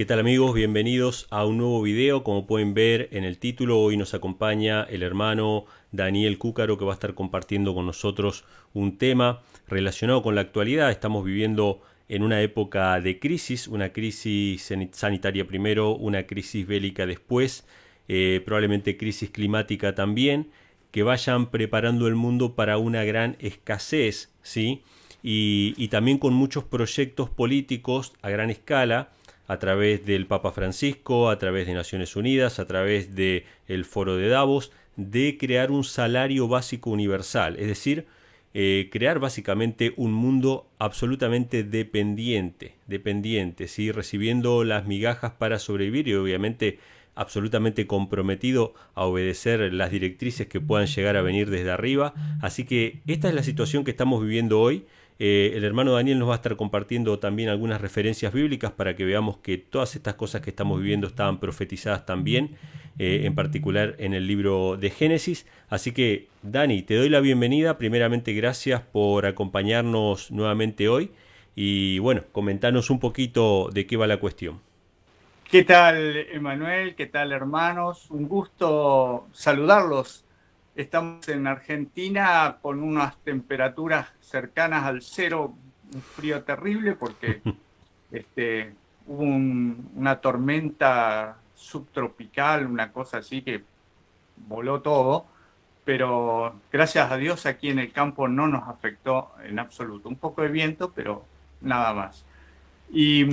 ¿Qué tal amigos? Bienvenidos a un nuevo video. Como pueden ver en el título, hoy nos acompaña el hermano Daniel Cúcaro, que va a estar compartiendo con nosotros un tema relacionado con la actualidad. Estamos viviendo en una época de crisis, una crisis sanitaria primero, una crisis bélica después, probablemente crisis climática también, que vayan preparando el mundo para una gran escasez, ¿sí? Y también con muchos proyectos políticos a gran escala, a través del Papa Francisco, a través de Naciones Unidas, a través del Foro de Davos, de crear un salario básico universal, es decir, crear básicamente un mundo absolutamente dependiente, ¿sí? Recibiendo las migajas para sobrevivir y obviamente absolutamente comprometido a obedecer las directrices que puedan llegar a venir desde arriba. Así que esta es la situación que estamos viviendo hoy. El hermano Daniel nos va a estar compartiendo también algunas referencias bíblicas para que veamos que todas estas cosas que estamos viviendo estaban profetizadas también, en particular en el libro de Génesis. Así que, Dani, te doy la bienvenida. Primeramente, gracias por acompañarnos nuevamente hoy. Y bueno, comentanos un poquito de qué va la cuestión. ¿Qué tal, Emanuel? ¿Qué tal, hermanos? Un gusto saludarlos. Estamos en Argentina con unas temperaturas cercanas al cero, un frío terrible porque hubo una tormenta subtropical, una cosa así que voló todo, pero gracias a Dios aquí en el campo no nos afectó en absoluto. Un poco de viento, pero nada más. Y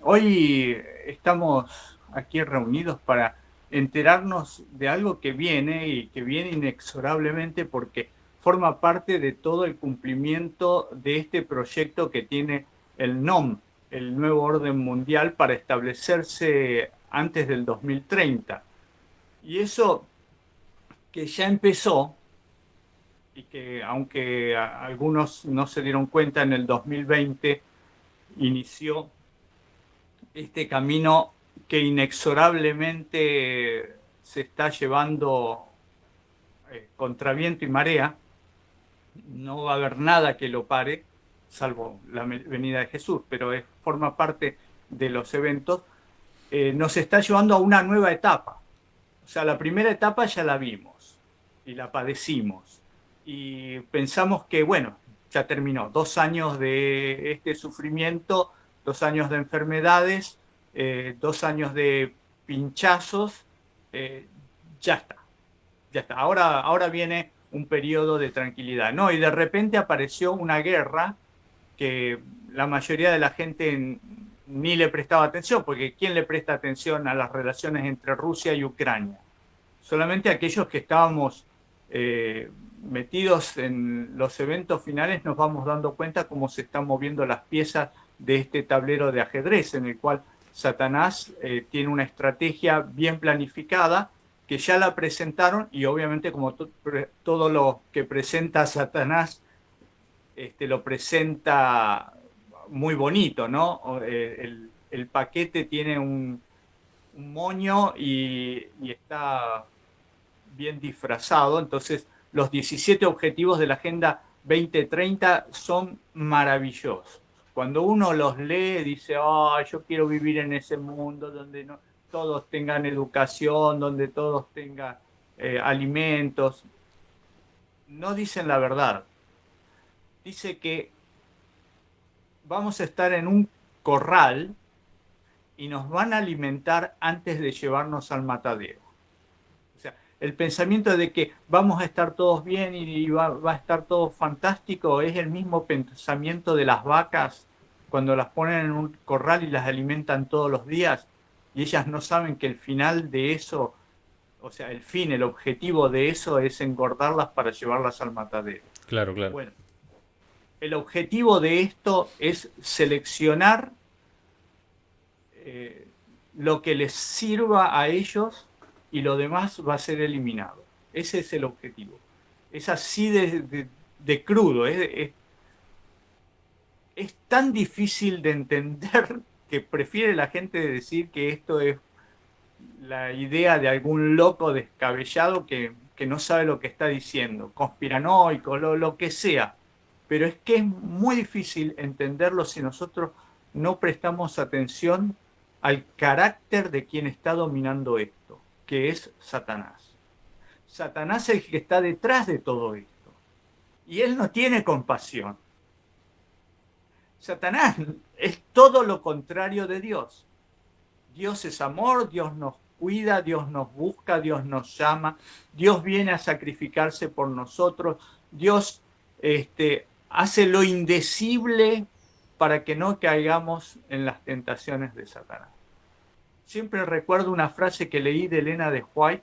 hoy estamos aquí reunidos para enterarnos de algo que viene y que viene inexorablemente porque forma parte de todo el cumplimiento de este proyecto que tiene el NOM, el Nuevo Orden Mundial, para establecerse antes del 2030. Y eso que ya empezó y que aunque algunos no se dieron cuenta en el 2020, inició este camino que inexorablemente se está llevando contra viento y marea. No va a haber nada que lo pare, salvo la venida de Jesús, pero forma parte de los eventos. Nos está llevando a una nueva etapa. O sea, la primera etapa ya la vimos y la padecimos. Y pensamos que, bueno, ya terminó. 2 años de este sufrimiento, 2 años de enfermedades, 2 años de pinchazos, eh, ya está, ya está. Ahora viene un periodo de tranquilidad. No, y de repente apareció una guerra que la mayoría de la gente ni le prestaba atención, porque ¿quién le presta atención a las relaciones entre Rusia y Ucrania? Solamente aquellos que estábamos metidos en los eventos finales nos vamos dando cuenta cómo se están moviendo las piezas de este tablero de ajedrez en el cual Satanás tiene una estrategia bien planificada que ya la presentaron y obviamente como todo lo que presenta Satanás lo presenta muy bonito, ¿no? El paquete tiene un moño y está bien disfrazado. Entonces, los 17 objetivos de la Agenda 2030 son maravillosos. Cuando uno los lee, dice, oh, yo quiero vivir en ese mundo donde no, todos tengan educación, donde todos tengan alimentos. No dicen la verdad. Dice que vamos a estar en un corral y nos van a alimentar antes de llevarnos al matadero. O sea, el pensamiento de que vamos a estar todos bien y va a estar todo fantástico es el mismo pensamiento de las vacas cuando las ponen en un corral y las alimentan todos los días y ellas no saben que el final de eso, o sea, el fin, el objetivo de eso es engordarlas para llevarlas al matadero. Claro, claro. Bueno, el objetivo de esto es seleccionar eh, lo que les sirva a ellos y lo demás va a ser eliminado. Ese es el objetivo. Es así de crudo. Es tan difícil de entender que prefiere la gente decir que esto es la idea de algún loco descabellado que no sabe lo que está diciendo, conspiranoico, lo que sea. Pero es que es muy difícil entenderlo si nosotros no prestamos atención al carácter de quien está dominando esto, que es Satanás. Satanás es el que está detrás de todo esto. Y él no tiene compasión. Satanás es todo lo contrario de Dios. Dios es amor, Dios nos cuida, Dios nos busca, Dios nos llama, Dios viene a sacrificarse por nosotros, Dios hace lo indecible para que no caigamos en las tentaciones de Satanás. Siempre recuerdo una frase que leí de Elena de White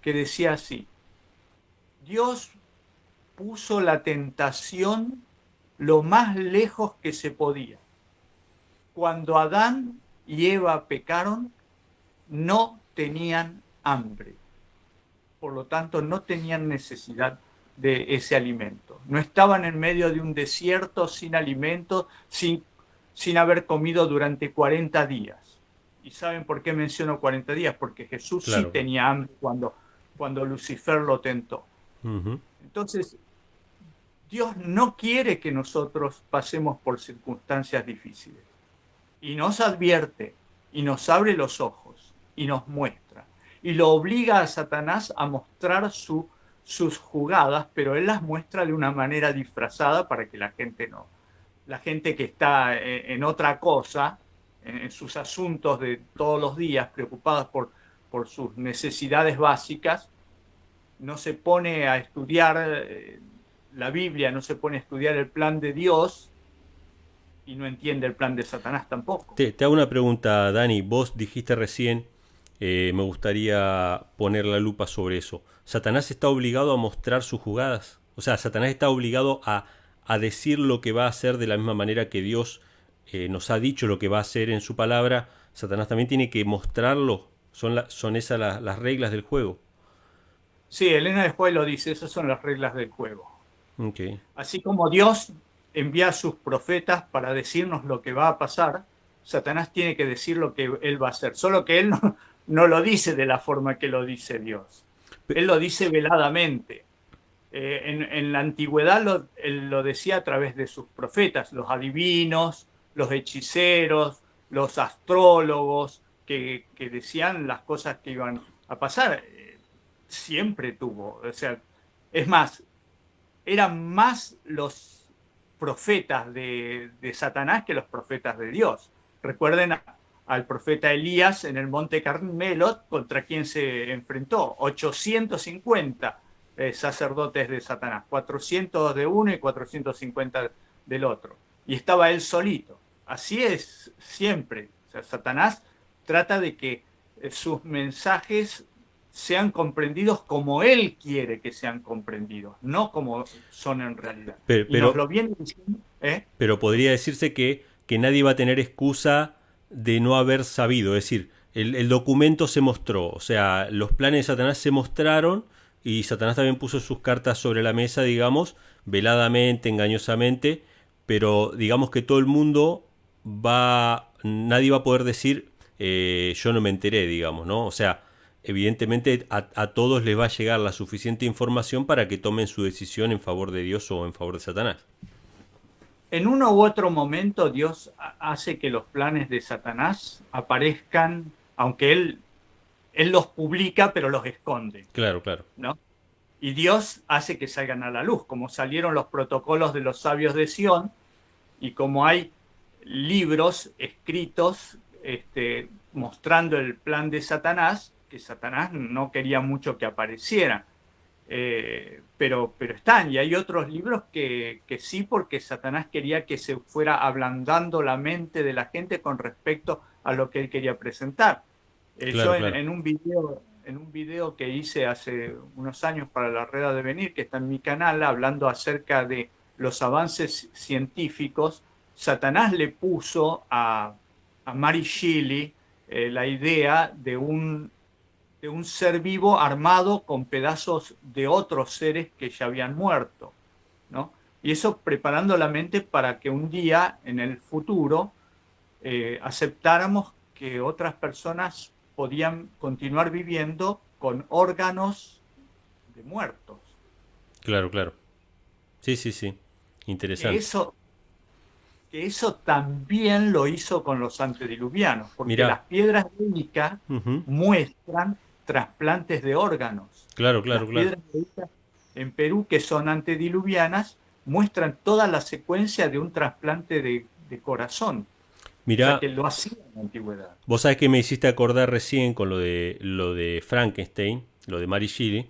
que decía así: Dios puso la tentación lo más lejos que se podía. Cuando Adán y Eva pecaron, no tenían hambre. Por lo tanto, no tenían necesidad de ese alimento. No estaban en medio de un desierto sin alimento, sin haber comido durante 40 días. ¿Y saben por qué menciono 40 días? Porque Jesús sí Claro. tenía hambre cuando Lucifer lo tentó. Ujú. Entonces, Dios no quiere que nosotros pasemos por circunstancias difíciles. Y nos advierte, y nos abre los ojos, y nos muestra. Y lo obliga a Satanás a mostrar sus jugadas, pero él las muestra de una manera disfrazada para que la gente no. La gente que está en otra cosa, en sus asuntos de todos los días, preocupadas por sus necesidades básicas, no se pone a estudiar la Biblia, no se pone a estudiar el plan de Dios y no entiende el plan de Satanás tampoco. Te hago una pregunta, Dani. Vos dijiste recién, me gustaría poner la lupa sobre eso. ¿Satanás está obligado a mostrar sus jugadas? O sea, ¿Satanás está obligado a decir lo que va a hacer de la misma manera que Dios nos ha dicho lo que va a hacer en su palabra? ¿Satanás también tiene que mostrarlo? ¿Son esas las reglas del juego? Sí, Elena después lo dice, esas son las reglas del juego. Ok. Así como Dios envía a sus profetas para decirnos lo que va a pasar, Satanás tiene que decir lo que él va a hacer, solo que él no lo dice de la forma que lo dice Dios. Pe- Él lo dice veladamente. En la antigüedad él lo decía a través de sus profetas, los adivinos, los hechiceros, los astrólogos, que decían las cosas que iban a pasar. Siempre tuvo, o sea, es más, eran más los profetas de Satanás que los profetas de Dios. Recuerden al profeta Elías en el monte Carmelo, contra quien se enfrentó 850 sacerdotes de Satanás, 400 de uno y 450 del otro. Y estaba él solito. Así es siempre. O sea, Satanás trata de que sus mensajes sean comprendidos como él quiere que sean comprendidos, no como son en realidad. Pero, Y nos pero, lo viene diciendo, ¿eh? pero podría decirse que nadie va a tener excusa de no haber sabido. Es decir, el documento se mostró, o sea, los planes de Satanás se mostraron y Satanás también puso sus cartas sobre la mesa, digamos, veladamente, engañosamente, pero digamos que todo el mundo nadie va a poder decir yo no me enteré, digamos, ¿no? O sea, evidentemente a todos les va a llegar la suficiente información para que tomen su decisión en favor de Dios o en favor de Satanás. En uno u otro momento Dios hace que los planes de Satanás aparezcan, aunque él los publica, pero los esconde, Claro, claro. ¿no? Y Dios hace que salgan a la luz, como salieron los protocolos de los sabios de Sión, y como hay libros escritos mostrando el plan de Satanás, que Satanás no quería mucho que aparecieran, pero están, y hay otros libros que sí, porque Satanás quería que se fuera ablandando la mente de la gente con respecto a lo que él quería presentar. Yo Claro, claro. en un video que hice hace unos años para la Rueda de Venir, que está en mi canal, hablando acerca de los avances científicos, Satanás le puso a Mary Shelley la idea de un ser vivo armado con pedazos de otros seres que ya habían muerto, ¿no? Y eso preparando la mente para que un día en el futuro aceptáramos que otras personas podían continuar viviendo con órganos de muertos. Claro, claro. Sí, sí, sí. Que Interesante. eso, que eso también lo hizo con los antediluvianos, porque las Mirá, piedras de Ica ujú, muestran trasplantes de órganos. claro, Las claro, claro. piedras de Ica en Perú, que son antediluvianas, muestran toda la secuencia de un trasplante de corazón. O sea Mirá, que lo hacían en la antigüedad. vos sabés que me hiciste acordar recién con lo de Frankenstein, lo de Mary Shelley,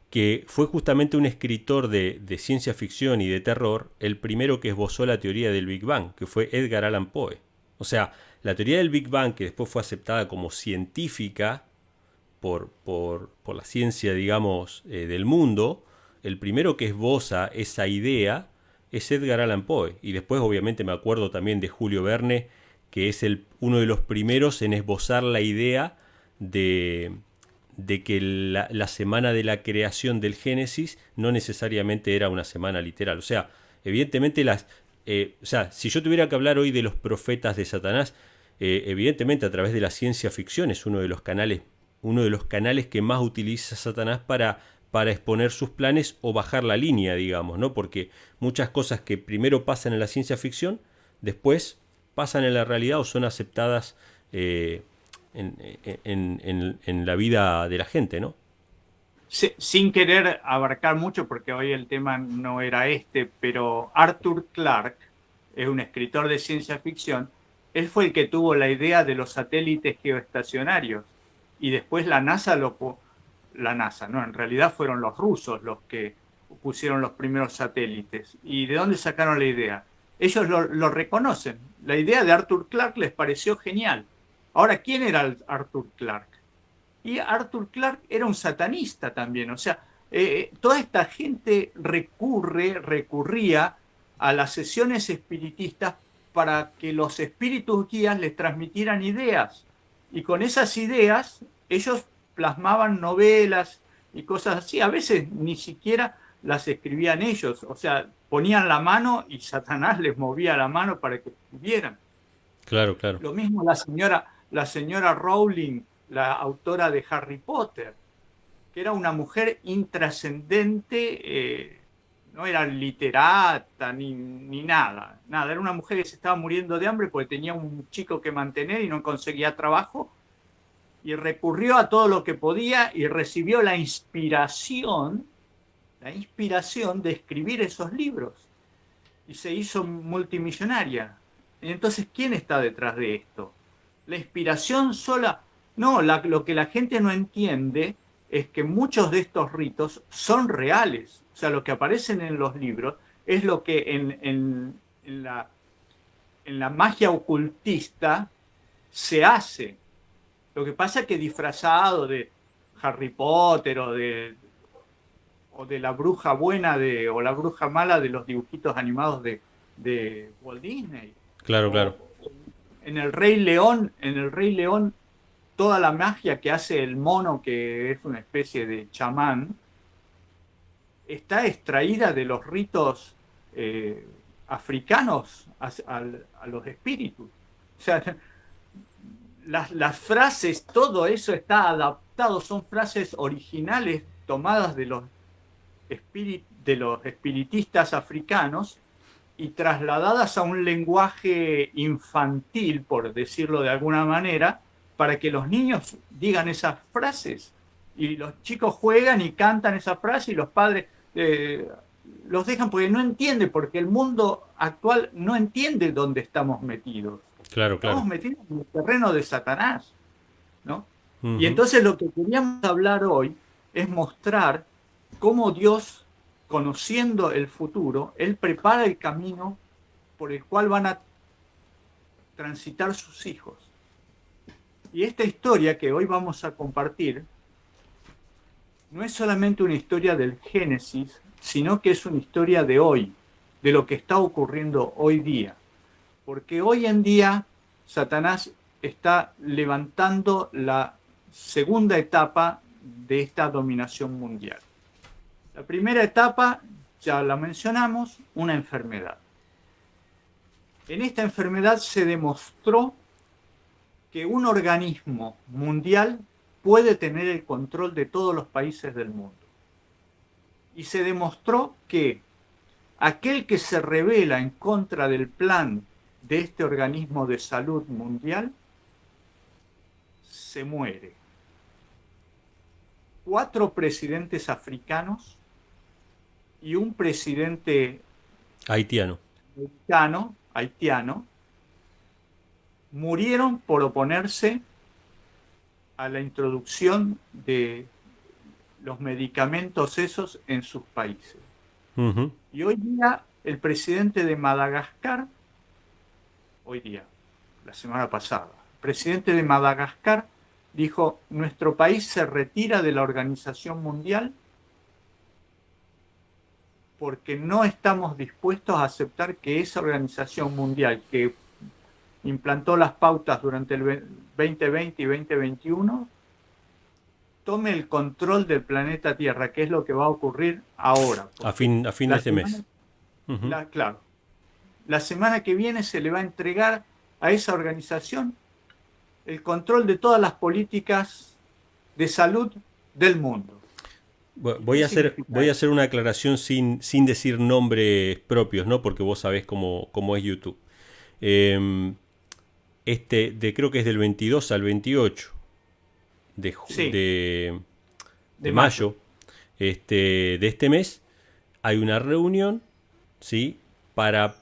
que fue justamente un escritor de ciencia ficción y de terror el primero que esbozó la teoría del Big Bang, que fue Edgar Allan Poe. O sea, la teoría del Big Bang, que después fue aceptada como científica por la ciencia, digamos, del mundo, el primero que esboza esa idea es Edgar Allan Poe. Y después, obviamente, me acuerdo también de Julio Verne, que es uno de los primeros en esbozar la idea de, de que la semana de la creación del Génesis no necesariamente era una semana literal. O sea, evidentemente o sea, si yo tuviera que hablar hoy de los profetas de Satanás, evidentemente a través de la ciencia ficción es uno de los canales que más utiliza Satanás para exponer sus planes o bajar la línea, digamos, ¿no? Porque muchas cosas que primero pasan en la ciencia ficción, después pasan en la realidad o son aceptadas eh, en la vida de la gente, ¿no? Sin querer abarcar mucho, porque hoy el tema no era este, pero Arthur Clarke es un escritor de ciencia ficción. Él fue el que tuvo la idea de los satélites geoestacionarios y después la NASA, no, en realidad fueron los rusos los que pusieron los primeros satélites. ¿Y de dónde sacaron la idea? Ellos lo reconocen. La idea de Arthur Clarke les pareció genial. Ahora, ¿quién era Arthur Clarke? Y Arthur Clarke era un satanista también. O sea, toda esta gente recurría a las sesiones espiritistas para que los espíritus guías les transmitieran ideas. Y con esas ideas ellos plasmaban novelas y cosas así. A veces ni siquiera las escribían ellos. O sea, ponían la mano y Satanás les movía la mano para que escribieran. Claro, claro. Lo mismo la señora Rowling, la autora de Harry Potter, que era una mujer intrascendente, no era literata ni nada. Era una mujer que se estaba muriendo de hambre porque tenía un chico que mantener y no conseguía trabajo, y recurrió a todo lo que podía y recibió la inspiración de escribir esos libros, y se hizo multimillonaria. Entonces, ¿quién está detrás de esto? La inspiración sola. No, lo que la gente no entiende es que muchos de estos ritos son reales. O sea, lo que aparecen en los libros es lo que en la magia ocultista se hace. Lo que pasa es que disfrazado de Harry Potter o de la bruja buena o la bruja mala de los dibujitos animados de Walt Disney. Claro, claro. O en el Rey León, toda la magia que hace el mono, que es una especie de chamán, está extraída de los ritos africanos a los espíritus. O sea, las frases, todo eso está adaptado, son frases originales tomadas de los espiritistas africanos y trasladadas a un lenguaje infantil, por decirlo de alguna manera, para que los niños digan esas frases. Y los chicos juegan y cantan esa frase y los padres los dejan porque no entienden, porque el mundo actual no entiende dónde estamos metidos. Claro, claro. Estamos metidos en el terreno de Satanás, ¿no? Y Ujú. entonces lo que queríamos hablar hoy es mostrar cómo Dios, conociendo el futuro, Él prepara el camino por el cual van a transitar sus hijos. Y esta historia que hoy vamos a compartir no es solamente una historia del Génesis, sino que es una historia de hoy, de lo que está ocurriendo hoy día. Porque hoy en día Satanás está levantando la segunda etapa de esta dominación mundial. La primera etapa, ya la mencionamos, una enfermedad. En esta enfermedad se demostró que un organismo mundial puede tener el control de todos los países del mundo. Y se demostró que aquel que se rebela en contra del plan de este organismo de salud mundial se muere. 4 presidentes africanos y un presidente Haitiano. haitiano murieron por oponerse a la introducción de los medicamentos esos en sus países. Ujú. Y hoy día el presidente de Madagascar, la semana pasada, el presidente de Madagascar dijo: nuestro país se retira de la Organización Mundial porque no estamos dispuestos a aceptar que esa Organización Mundial que implantó las pautas durante el 2020 y 2021 tome el control del planeta Tierra, que es lo que va a ocurrir ahora. A fin de este mes. Claro. La semana que viene se le va a entregar a esa organización el control de todas las políticas de salud del mundo. Voy a hacer una aclaración sin decir nombres propios, ¿no? Porque vos sabés cómo es YouTube. Creo que es del 22 al 28 de mayo de este mes, hay una reunión, ¿sí? Para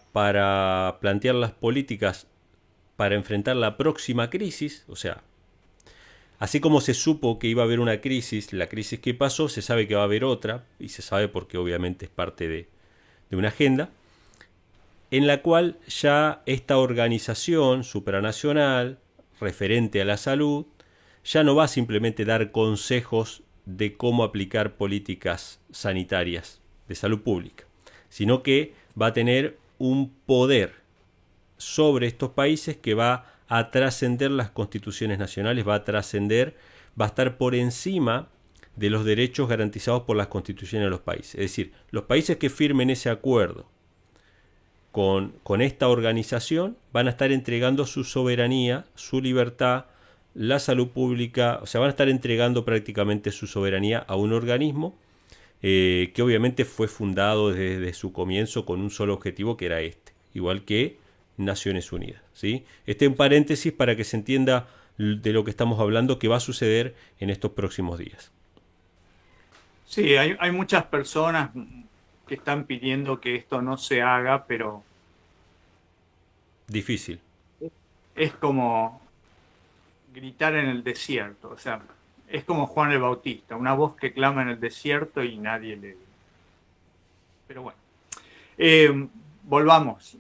plantear las políticas para enfrentar la próxima crisis. O sea, así como se supo que iba a haber una crisis, la crisis que pasó, se sabe que va a haber otra, y se sabe porque obviamente es parte de una agenda, en la cual ya esta organización supranacional referente a la salud ya no va a simplemente dar consejos de cómo aplicar políticas sanitarias de salud pública, sino que va a tener un poder sobre estos países que va a trascender las constituciones nacionales, va a estar por encima de los derechos garantizados por las constituciones de los países. Es decir, los países que firmen ese acuerdo con esta organización van a estar entregando su soberanía, su libertad, la salud pública, o sea, van a estar entregando prácticamente su soberanía a un organismo que obviamente fue fundado desde su comienzo con un solo objetivo, que era igual que Naciones Unidas, ¿sí? Este es un paréntesis para que se entienda de lo que estamos hablando, que va a suceder en estos próximos días. Sí, hay muchas personas que están pidiendo que esto no se haga, pero difícil. Es como gritar en el desierto, o sea, es como Juan el Bautista, una voz que clama en el desierto y nadie le... Pero bueno, volvamos.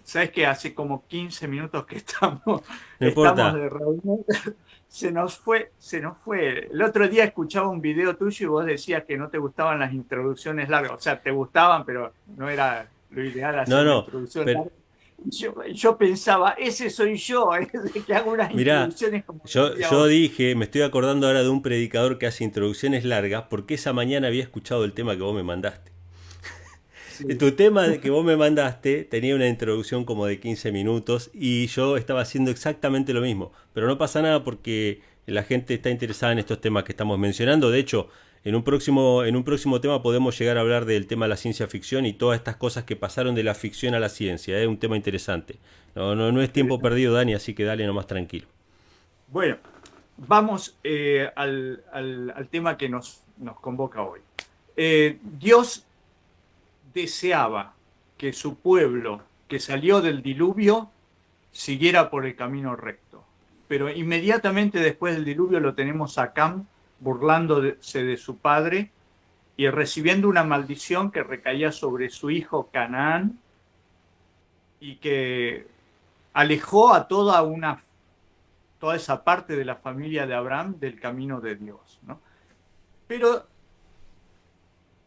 Sabes que hace como 15 minutos que estamos de reunión. Se nos fue. El otro día escuchaba un video tuyo y vos decías que no te gustaban las introducciones largas. O sea, te gustaban, pero no era lo ideal hacer una introducción larga. Yo pensaba, ese soy yo, que hago unas introducciones como... Yo dije, me estoy acordando ahora de un predicador que hace introducciones largas, porque esa mañana había escuchado el tema que vos me mandaste. Sí. Tu tema que vos me mandaste tenía una introducción como de 15 minutos y yo estaba haciendo exactamente lo mismo. Pero no pasa nada porque la gente está interesada en estos temas que estamos mencionando. De hecho, en un próximo tema podemos llegar a hablar del tema de la ciencia ficción y todas estas cosas que pasaron de la ficción a la ciencia. Es un tema interesante. No es tiempo perdido, Dani, así que dale nomás tranquilo. Bueno, vamos al tema que nos convoca hoy. Dios deseaba que su pueblo que salió del diluvio siguiera por el camino recto. Pero inmediatamente después del diluvio lo tenemos a Cam burlándose de su padre y recibiendo una maldición que recaía sobre su hijo Canaán y que alejó a toda esa parte de la familia de Abraham del camino de Dios, ¿no? Pero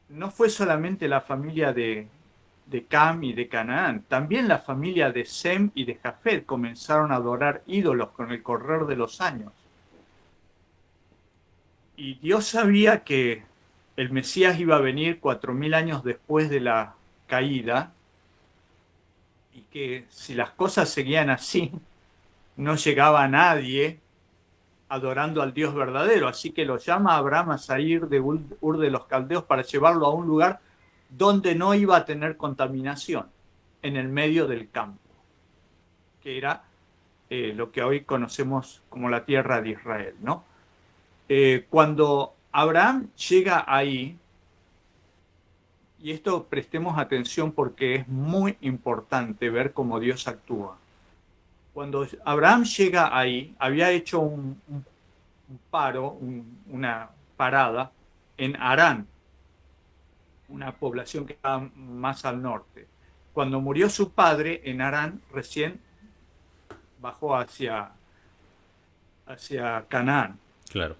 no fue solamente la familia de Cam y de Canaán, también la familia de Sem y de Jafet comenzaron a adorar ídolos con el correr de los años. Y Dios sabía que el Mesías iba a venir 4000 años después de la caída y que si las cosas seguían así, no llegaba nadie adorando al Dios verdadero. Así que lo llama a Abraham a salir de Ur de los Caldeos para llevarlo a un lugar donde no iba a tener contaminación, en el medio del campo. que era lo que hoy conocemos como la tierra de Israel, ¿no? Cuando Abraham llega ahí, y esto prestemos atención porque es muy importante ver cómo Dios actúa. Cuando Abraham llega ahí, había hecho un paro, una parada en Harán, una población que está más al norte. Cuando murió su padre en Harán, recién bajó hacia Canaán. Claro.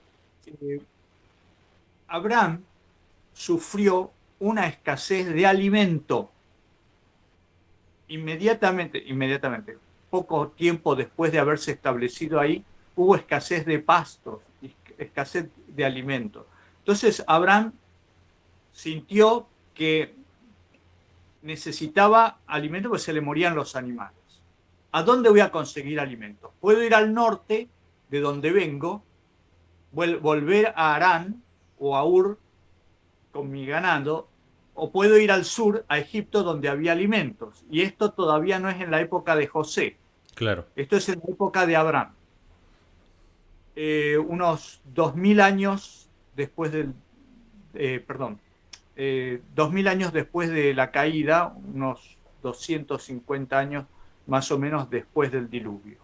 Abraham sufrió una escasez de alimento inmediatamente, poco tiempo después de haberse establecido ahí, hubo escasez de pastos, escasez de alimento. Entonces Abraham sintió que necesitaba alimento porque se le morían los animales. ¿A dónde voy a conseguir alimento? Puedo ir al norte, de donde vengo, volver a Harán o a Ur con mi ganado, o puedo ir al sur, a Egipto, donde había alimentos. Y esto todavía no es en la época de José. Claro. Esto es en la época de Abraham. Unos 2000 años después del... 2000 años después de la caída, unos 250 años más o menos después del diluvio.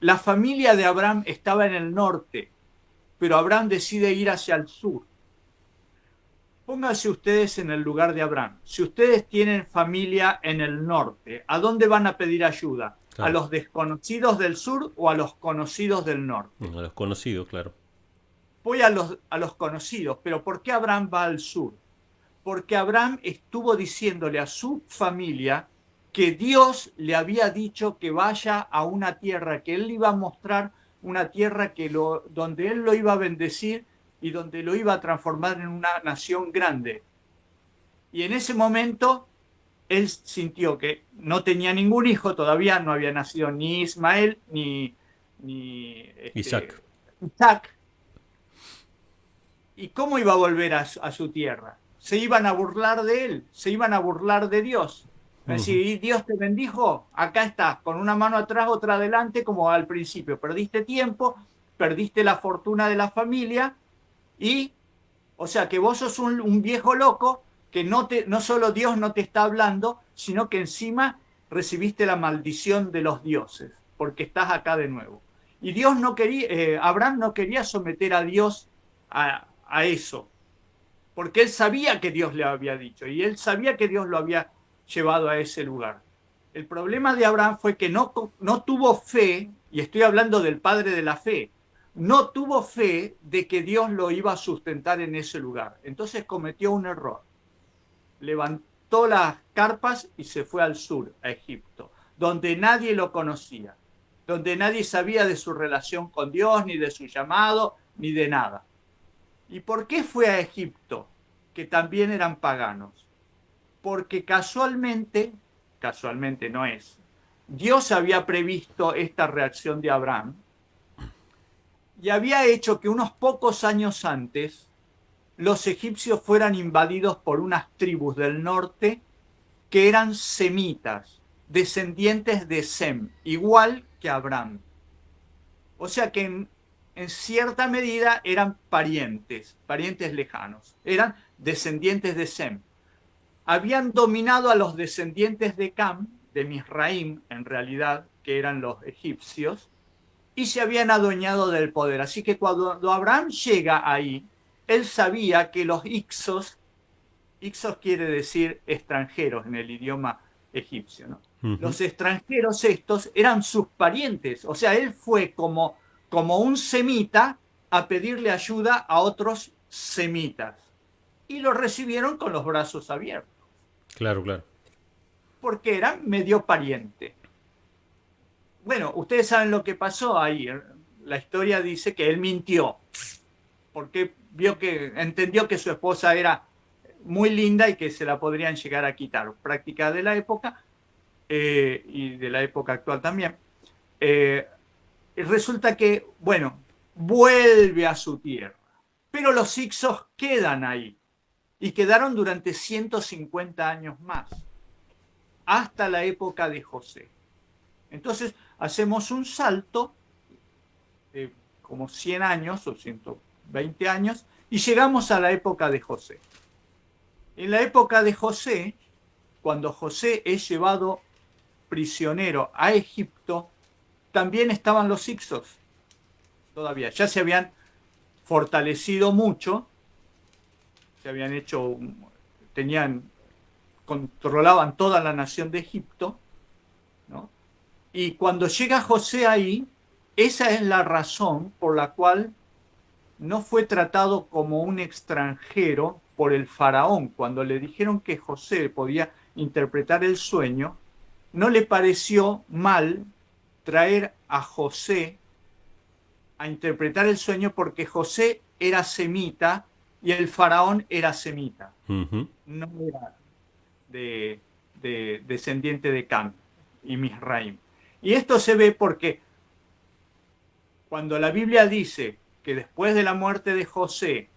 La familia de Abraham estaba en el norte, pero Abraham decide ir hacia el sur. Pónganse ustedes en el lugar de Abraham. Si ustedes tienen familia en el norte, ¿a dónde van a pedir ayuda? Claro. ¿A los desconocidos del sur o a los conocidos del norte? A los conocidos, claro. Voy a los conocidos, pero ¿por qué Abraham va al sur? Porque Abraham estuvo diciéndole a su familia que Dios le había dicho que vaya a una tierra, que él le iba a mostrar una tierra donde él lo iba a bendecir y donde lo iba a transformar en una nación grande. Y en ese momento él sintió que no tenía ningún hijo, todavía no había nacido ni Ismael ni Isaac. ¿Y cómo iba a volver a su tierra? Se iban a burlar de él, se iban a burlar de Dios. Es decir, Dios te bendijo, acá estás, con una mano atrás, otra adelante, como al principio. Perdiste tiempo, perdiste la fortuna de la familia y, o sea, que vos sos un viejo loco que no solo Dios no te está hablando, sino que encima recibiste la maldición de los dioses, porque estás acá de nuevo. Y Dios no quería, Abraham no quería someter a Dios a eso, porque él sabía que Dios le había dicho y él sabía que Dios lo había llevado a ese lugar. El problema de Abraham fue que no tuvo fe, y estoy hablando del padre de la fe, no tuvo fe de que Dios lo iba a sustentar en ese lugar. Entonces cometió un error. Levantó las carpas y se fue al sur, a Egipto, donde nadie lo conocía, donde nadie sabía de su relación con Dios, ni de su llamado, ni de nada. ¿Y por qué fue a Egipto? Que también eran paganos. Porque casualmente no es, Dios había previsto esta reacción de Abraham y había hecho que unos pocos años antes los egipcios fueran invadidos por unas tribus del norte que eran semitas, descendientes de Sem, igual que Abraham. O sea que en cierta medida eran parientes lejanos, eran descendientes de Sem. Habían dominado a los descendientes de Cam, de Misraim, en realidad, que eran los egipcios, y se habían adueñado del poder. Así que cuando Abraham llega ahí, él sabía que los Ixos quiere decir extranjeros en el idioma egipcio, ¿no? Los extranjeros estos eran sus parientes, o sea, él fue como un semita a pedirle ayuda a otros semitas, y lo recibieron con los brazos abiertos. Claro, claro. Porque eran medio pariente. Bueno, ustedes saben lo que pasó ahí. La historia dice que él mintió, porque entendió que su esposa era muy linda y que se la podrían llegar a quitar. Práctica de la época y de la época actual también. Resulta que, bueno, vuelve a su tierra, pero los Ixos quedan ahí y quedaron durante 150 años más. hasta la época de José. Entonces hacemos un salto de como 100 años o 120 años y llegamos a la época de José. En la época de José, cuando José es llevado prisionero a Egipto, también estaban los hicsos. Todavía ya se habían fortalecido mucho, se habían hecho, controlaban toda la nación de Egipto, ¿no? Y cuando llega José ahí, esa es la razón por la cual no fue tratado como un extranjero por el faraón. Cuando le dijeron que José podía interpretar el sueño, no le pareció mal traer a José a interpretar el sueño porque José era semita y el faraón era semita. No era descendiente de Cam y Misraim. Y esto se ve porque cuando la Biblia dice que después de la muerte de José,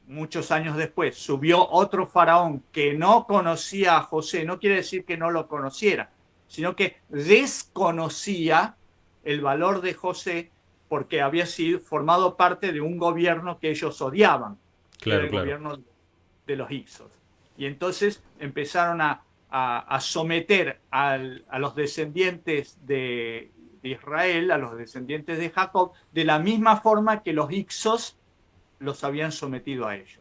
muchos años después, subió otro faraón que no conocía a José, no quiere decir que no lo conociera, sino que desconocía el valor de José porque había sido formado parte de un gobierno que ellos odiaban, que era el gobierno de los hicsos. Y entonces empezaron a someter a los descendientes de Israel, a los descendientes de Jacob, de la misma forma que los hicsos los habían sometido a ellos.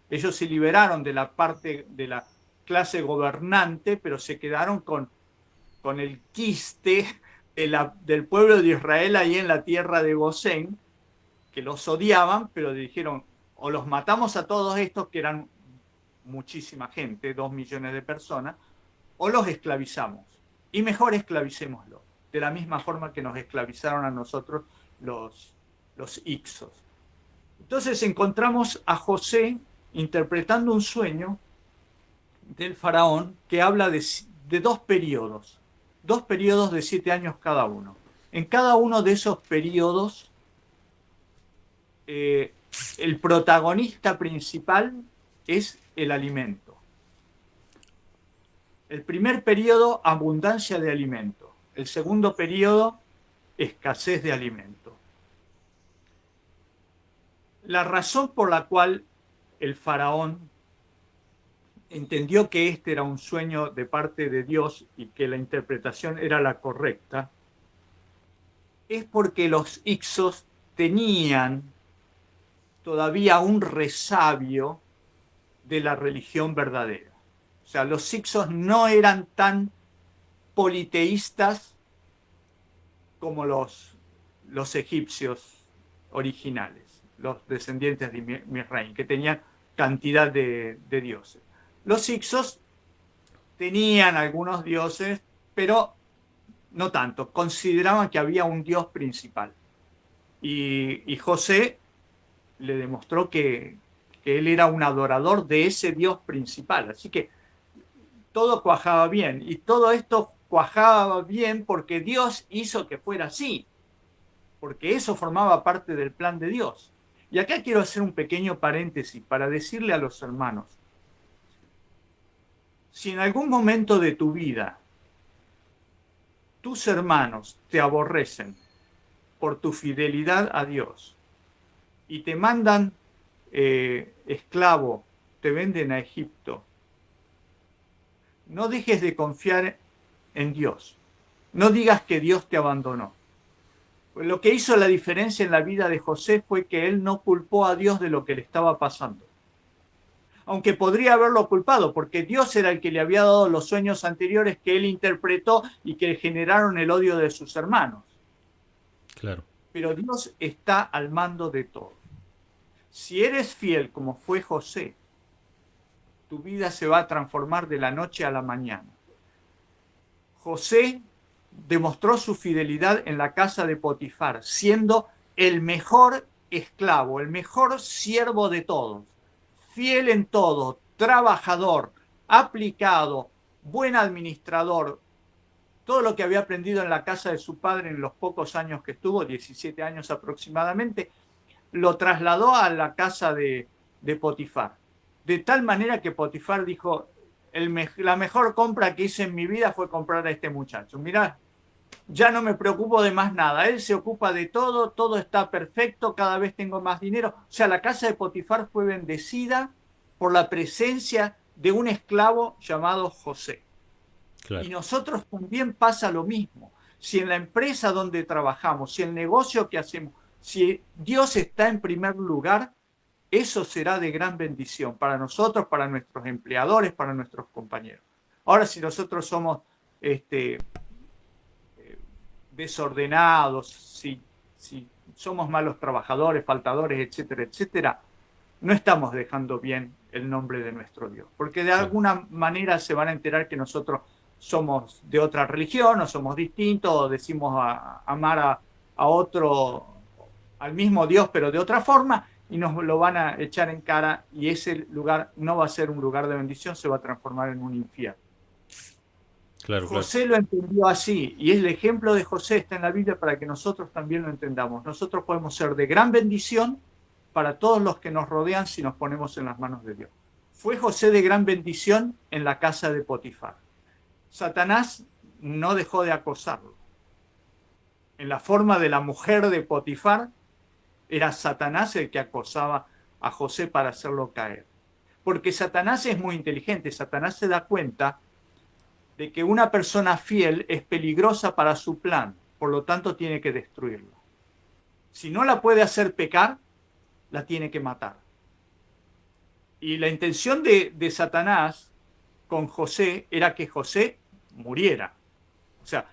Ellos se liberaron de la parte de la clase gobernante, pero se quedaron con el quiste del pueblo de Israel ahí en la tierra de Gosén, que los odiaban, pero dijeron, o los matamos a todos estos, que eran muchísima gente, 2 millones de personas, o los esclavizamos. Y mejor esclavicémoslos, de la misma forma que nos esclavizaron a nosotros los hicsos. Entonces encontramos a José interpretando un sueño del faraón que habla de dos periodos de 7 años cada uno. En cada uno de esos periodos, el protagonista principal es el alimento. El primer periodo, abundancia de alimento. El segundo periodo, escasez de alimento. La razón por la cual el faraón entendió que este era un sueño de parte de Dios y que la interpretación era la correcta, es porque los hicsos tenían todavía un resabio de la religión verdadera. O sea, los hicsos no eran tan politeístas como los egipcios originales, los descendientes de Misraim, que tenían cantidad de dioses. Los hicsos tenían algunos dioses, pero no tanto. Consideraban que había un dios principal. Y José le demostró que él era un adorador de ese dios principal. Así que todo cuajaba bien. Y todo esto cuajaba bien porque Dios hizo que fuera así. Porque eso formaba parte del plan de Dios. Y acá quiero hacer un pequeño paréntesis para decirle a los hermanos, si en algún momento de tu vida tus hermanos te aborrecen por tu fidelidad a Dios y te mandan esclavo, te venden a Egipto, no dejes de confiar en Dios. No digas que Dios te abandonó. Lo que hizo la diferencia en la vida de José fue que él no culpó a Dios de lo que le estaba pasando. Aunque podría haberlo culpado, porque Dios era el que le había dado los sueños anteriores que él interpretó y que generaron el odio de sus hermanos. Claro. Pero Dios está al mando de todo. Si eres fiel como fue José, tu vida se va a transformar de la noche a la mañana. José demostró su fidelidad en la casa de Potifar, siendo el mejor esclavo, el mejor siervo de todos. Fiel en todo, trabajador, aplicado, buen administrador. Todo lo que había aprendido en la casa de su padre en los pocos años que estuvo, 17 años aproximadamente, lo trasladó a la casa de Potifar. De tal manera que Potifar dijo, la mejor compra que hice en mi vida fue comprar a este muchacho. Mirá, ya no me preocupo de más nada. Él se ocupa de todo, todo está perfecto, cada vez tengo más dinero. O sea, la casa de Potifar fue bendecida por la presencia de un esclavo llamado José. Claro. Y nosotros también pasa lo mismo. Si en la empresa donde trabajamos, si el negocio que hacemos, si Dios está en primer lugar, eso será de gran bendición para nosotros, para nuestros empleadores, para nuestros compañeros. Ahora, si nosotros somos desordenados, si somos malos trabajadores, faltadores, etcétera, etcétera, no estamos dejando bien el nombre de nuestro Dios, porque de alguna manera se van a enterar que nosotros somos de otra religión, o somos distintos, o decimos amar a otro, al mismo Dios, pero de otra forma, y nos lo van a echar en cara, y ese lugar no va a ser un lugar de bendición, se va a transformar en un infierno. Claro, José lo entendió así, y el ejemplo de José está en la Biblia para que nosotros también lo entendamos. Nosotros podemos ser de gran bendición para todos los que nos rodean si nos ponemos en las manos de Dios. Fue José de gran bendición en la casa de Potifar. Satanás no dejó de acosarlo. En la forma de la mujer de Potifar, era Satanás el que acosaba a José para hacerlo caer. Porque Satanás es muy inteligente. Satanás se da cuenta de que una persona fiel es peligrosa para su plan, por lo tanto tiene que destruirla. Si no la puede hacer pecar, la tiene que matar. Y la intención de Satanás con José era que José muriera. O sea,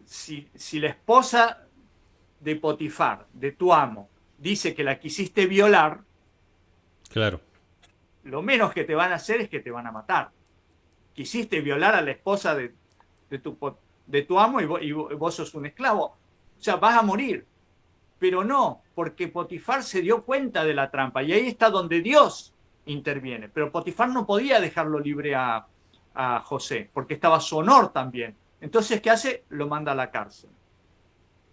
si la esposa de Potifar, de tu amo, dice que la quisiste violar, claro, lo menos que te van a hacer es que te van a matar. Quisiste violar a la esposa de tu amo y vos sos un esclavo. O sea, vas a morir. Pero no, porque Potifar se dio cuenta de la trampa y ahí está donde Dios interviene. Pero Potifar no podía dejarlo libre a José, porque estaba su honor también. Entonces, ¿qué hace? Lo manda a la cárcel.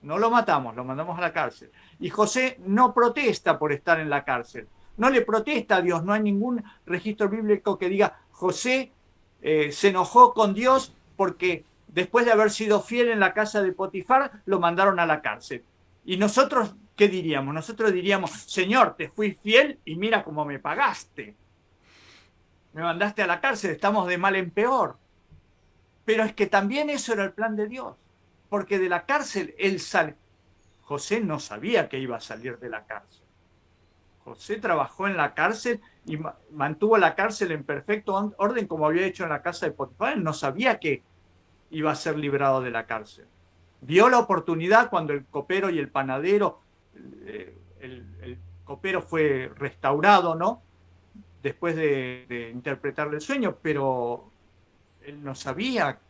No lo matamos, lo mandamos a la cárcel. Y José no protesta por estar en la cárcel. No le protesta a Dios. No hay ningún registro bíblico que diga José se enojó con Dios porque después de haber sido fiel en la casa de Potifar, lo mandaron a la cárcel. Y nosotros, ¿qué diríamos? Nosotros diríamos, Señor, te fui fiel y mira cómo me pagaste. Me mandaste a la cárcel, estamos de mal en peor. Pero es que también eso era el plan de Dios, porque de la cárcel él sale. José no sabía que iba a salir de la cárcel. José trabajó en la cárcel y mantuvo la cárcel en perfecto orden como había hecho en la casa de Potifar. Él no sabía que iba a ser librado de la cárcel. Vio la oportunidad cuando el copero y el panadero, el copero fue restaurado, ¿no? Después de interpretarle el sueño, pero él no sabía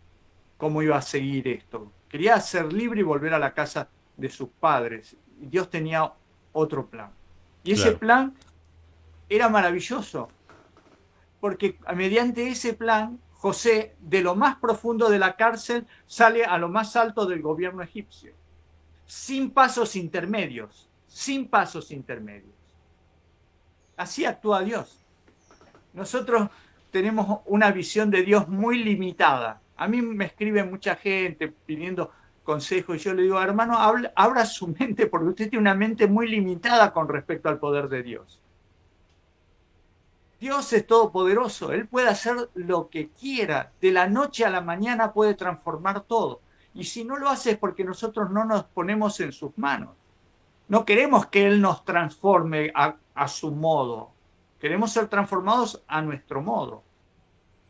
cómo iba a seguir esto. Quería ser libre y volver a la casa de sus padres. Y Dios tenía otro plan. Y ese plan era maravilloso, porque mediante ese plan, José, de lo más profundo de la cárcel, sale a lo más alto del gobierno egipcio, sin pasos intermedios, sin pasos intermedios. Así actúa Dios. Nosotros tenemos una visión de Dios muy limitada. A mí me escribe mucha gente pidiendo consejo y yo le digo, hermano, abra su mente porque usted tiene una mente muy limitada con respecto al poder de Dios. Dios es todopoderoso, Él puede hacer lo que quiera, de la noche a la mañana puede transformar todo. Y si no lo hace es porque nosotros no nos ponemos en sus manos. No queremos que Él nos transforme a su modo, queremos ser transformados a nuestro modo.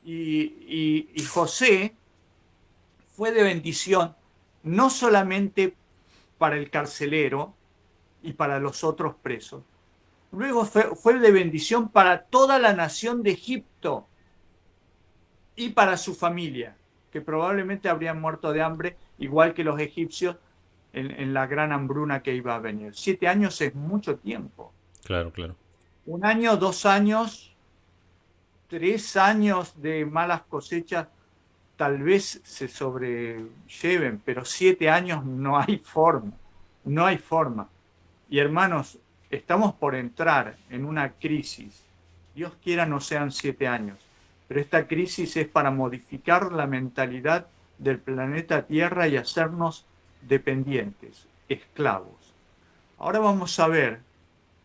Y José fue de bendición no solamente para el carcelero y para los otros presos, luego fue de bendición para toda la nación de Egipto y para su familia, que probablemente habrían muerto de hambre, igual que los egipcios en la gran hambruna que iba a venir. 7 años es mucho tiempo. Claro, claro. 1 año, 2 años, 3 años de malas cosechas tal vez se sobrelleven, pero 7 años no hay forma, no hay forma. Y hermanos, estamos por entrar en una crisis. Dios quiera no sean 7 años, pero esta crisis es para modificar la mentalidad del planeta Tierra y hacernos dependientes, esclavos. Ahora vamos a ver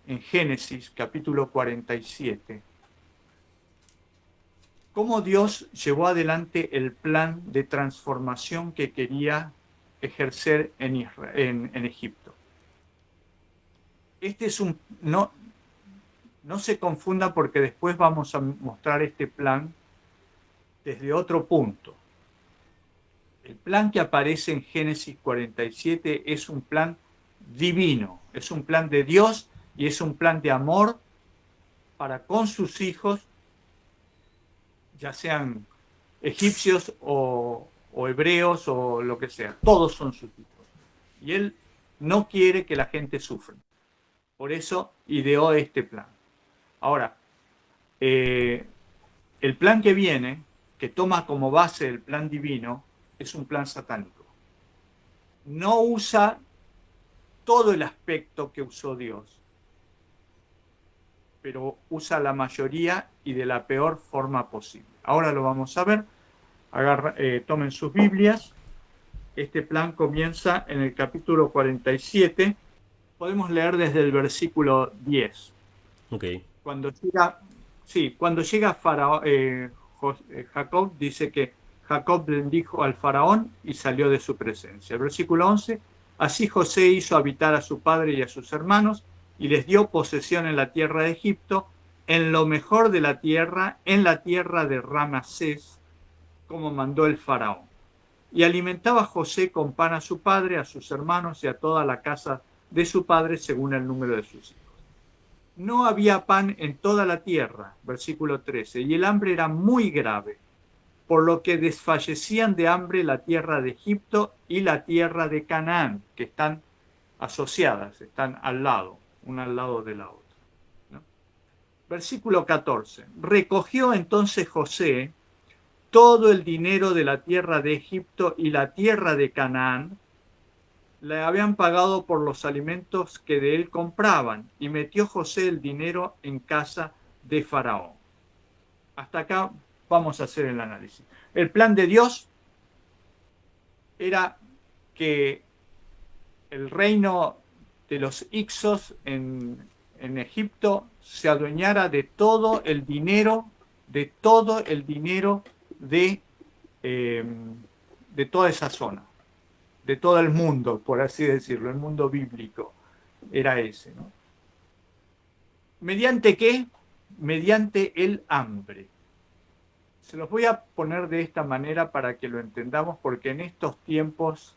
en Génesis capítulo 47 cómo Dios llevó adelante el plan de transformación que quería ejercer en Egipto. Este es no se confunda porque después vamos a mostrar este plan desde otro punto. El plan que aparece en Génesis 47 es un plan divino, es un plan de Dios y es un plan de amor para con sus hijos, ya sean egipcios o hebreos o lo que sea, todos son sus hijos. Y Él no quiere que la gente sufra. Por eso ideó este plan. Ahora, el plan que viene, que toma como base el plan divino, es un plan satánico. No usa todo el aspecto que usó Dios, pero usa la mayoría y de la peor forma posible. Ahora lo vamos a ver. Tomen sus Biblias. Este plan comienza en el capítulo 47. Podemos leer desde el versículo 10. Ok. Cuando llega Jacob, dice que Jacob bendijo al faraón y salió de su presencia. El versículo 11, así José hizo habitar a su padre y a sus hermanos y les dio posesión en la tierra de Egipto, en lo mejor de la tierra, en la tierra de Ramasés, como mandó el faraón. Y alimentaba José con pan a su padre, a sus hermanos y a toda la casa de su padre según el número de sus hijos. No había pan en toda la tierra, versículo 13, y el hambre era muy grave, por lo que desfallecían de hambre la tierra de Egipto y la tierra de Canaán, que están asociadas, están al lado, una al lado de la otra, ¿no? Versículo 14, recogió entonces José todo el dinero de la tierra de Egipto y la tierra de Canaán, le habían pagado por los alimentos que de él compraban, y metió José el dinero en casa de Faraón. Hasta acá vamos a hacer el análisis. El plan de Dios era que el reino de los Ixos en Egipto se adueñara de todo el dinero, de toda esa zona, de todo el mundo, por así decirlo, el mundo bíblico era ese, ¿no? ¿Mediante qué? Mediante el hambre. Se los voy a poner de esta manera para que lo entendamos, porque en estos tiempos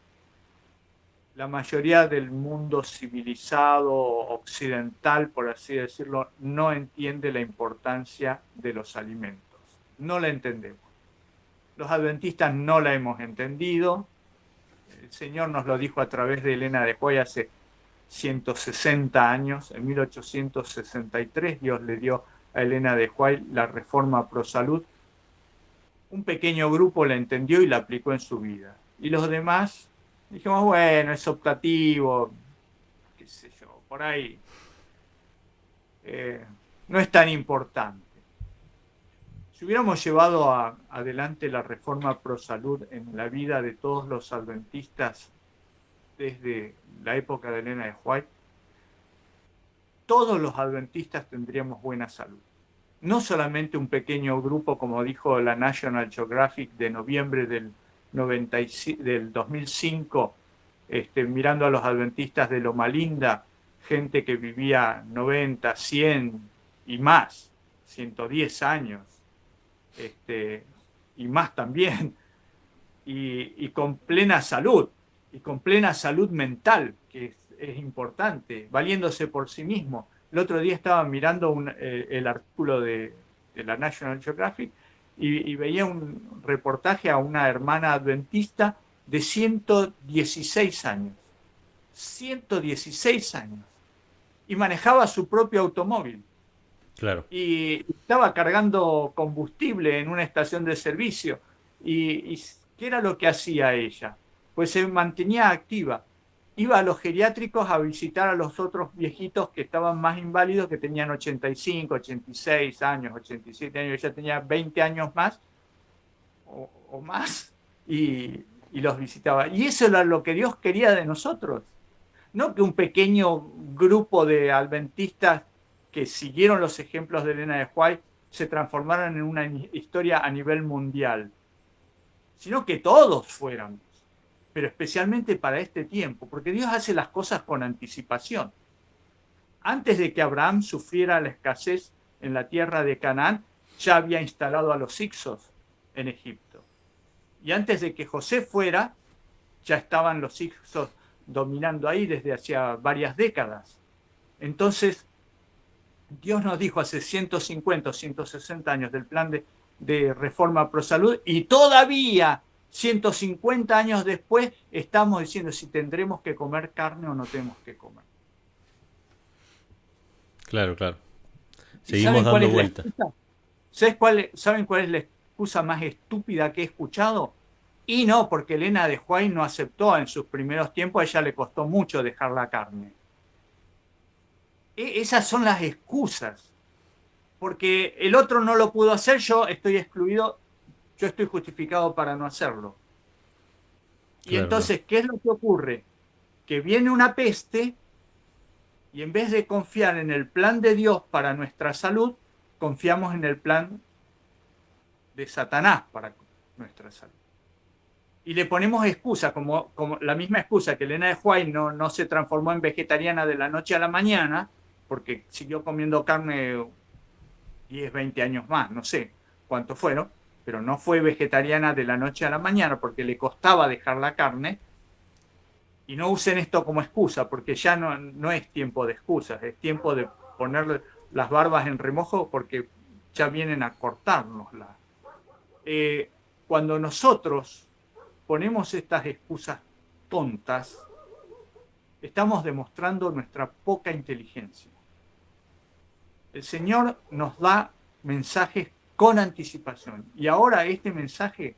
la mayoría del mundo civilizado, occidental, por así decirlo, no entiende la importancia de los alimentos. No la entendemos. Los adventistas no la hemos entendido. El Señor nos lo dijo a través de Elena de White hace 160 años. En 1863 Dios le dio a Elena de White la reforma pro salud. Un pequeño grupo la entendió y la aplicó en su vida. Y los demás dijimos, bueno, es optativo, qué sé yo, por ahí. No es tan importante. Si hubiéramos llevado adelante la reforma pro salud en la vida de todos los adventistas desde la época de Elena de White, todos los adventistas tendríamos buena salud. No solamente un pequeño grupo, como dijo la National Geographic de noviembre del 2005, mirando a los adventistas de Loma Linda, gente que vivía 90, 100 y más, 110 años, y más también, y con plena salud, y con plena salud mental, que es importante, valiéndose por sí mismo. El otro día estaba mirando el artículo de la National Geographic y veía un reportaje a una hermana adventista de 116 años. 116 años. Y manejaba su propio automóvil. Claro. Y estaba cargando combustible en una estación de servicio. ¿Y qué era lo que hacía ella? Pues se mantenía activa. iba a los geriátricos a visitar a los otros viejitos que estaban más inválidos, que tenían 85, 86 años, 87 años, ella tenía 20 años más o más, y los visitaba. Y eso era lo que Dios quería de nosotros. No que un pequeño grupo de adventistas que siguieron los ejemplos de Elena de White se transformaran en una historia a nivel mundial, sino que todos fuéramos, pero especialmente para este tiempo, porque Dios hace las cosas con anticipación. Antes de que Abraham sufriera la escasez en la tierra de Canaán, ya había instalado a los hicsos en Egipto. Y antes de que José fuera, ya estaban los hicsos dominando ahí desde hacía varias décadas. Entonces, Dios nos dijo hace 150 o 160 años del plan de reforma pro salud, y todavía 150 años después estamos diciendo si tendremos que comer carne o no tenemos que comer. Claro, claro. ¿Y Seguimos saben cuál dando es la vueltas. excusa? ¿Saben cuál es la excusa más estúpida que he escuchado? Y no, porque Elena de White no aceptó en sus primeros tiempos, a ella le costó mucho dejar la carne. Esas son las excusas. Porque el otro no lo pudo hacer, yo estoy excluido, yo estoy justificado para no hacerlo. Y Claro, claro. entonces, ¿qué es lo que ocurre? Que viene una peste y en vez de confiar en el plan de Dios para nuestra salud, confiamos en el plan de Satanás para nuestra salud. Y le ponemos excusa, como la misma excusa que Elena de White no se transformó en vegetariana de la noche a la mañana, porque siguió comiendo carne 10, 20 años más, no sé cuántos fueron, pero no fue vegetariana de la noche a la mañana porque le costaba dejar la carne. Y no usen esto como excusa, porque ya no es tiempo de excusas, es tiempo de ponerle las barbas en remojo porque ya vienen a cortárnosla. Cuando nosotros ponemos estas excusas tontas, estamos demostrando nuestra poca inteligencia. El Señor nos da mensajes con anticipación. Y ahora este mensaje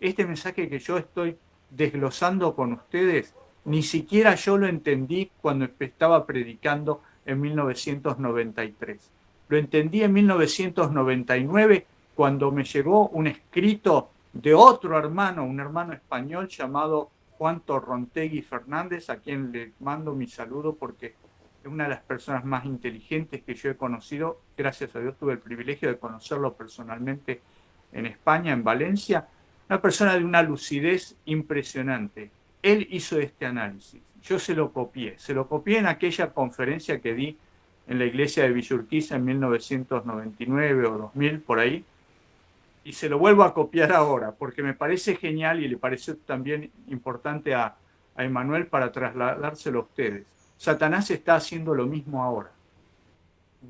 que yo estoy desglosando con ustedes, ni siquiera yo lo entendí cuando estaba predicando en 1993. Lo entendí en 1999 cuando me llegó un escrito de otro hermano, un hermano español llamado Juan Torrontegui Fernández, a quien le mando mi saludo porque es una de las personas más inteligentes que yo he conocido. Gracias a Dios tuve el privilegio de conocerlo personalmente en España, en Valencia. Una persona de una lucidez impresionante. Él hizo este análisis. Yo se lo copié en aquella conferencia que di en la iglesia de Villurquiza en 1999 o 2000, por ahí. Y se lo vuelvo a copiar ahora, porque me parece genial y le pareció también importante a Emanuel para trasladárselo a ustedes. Satanás está haciendo lo mismo ahora.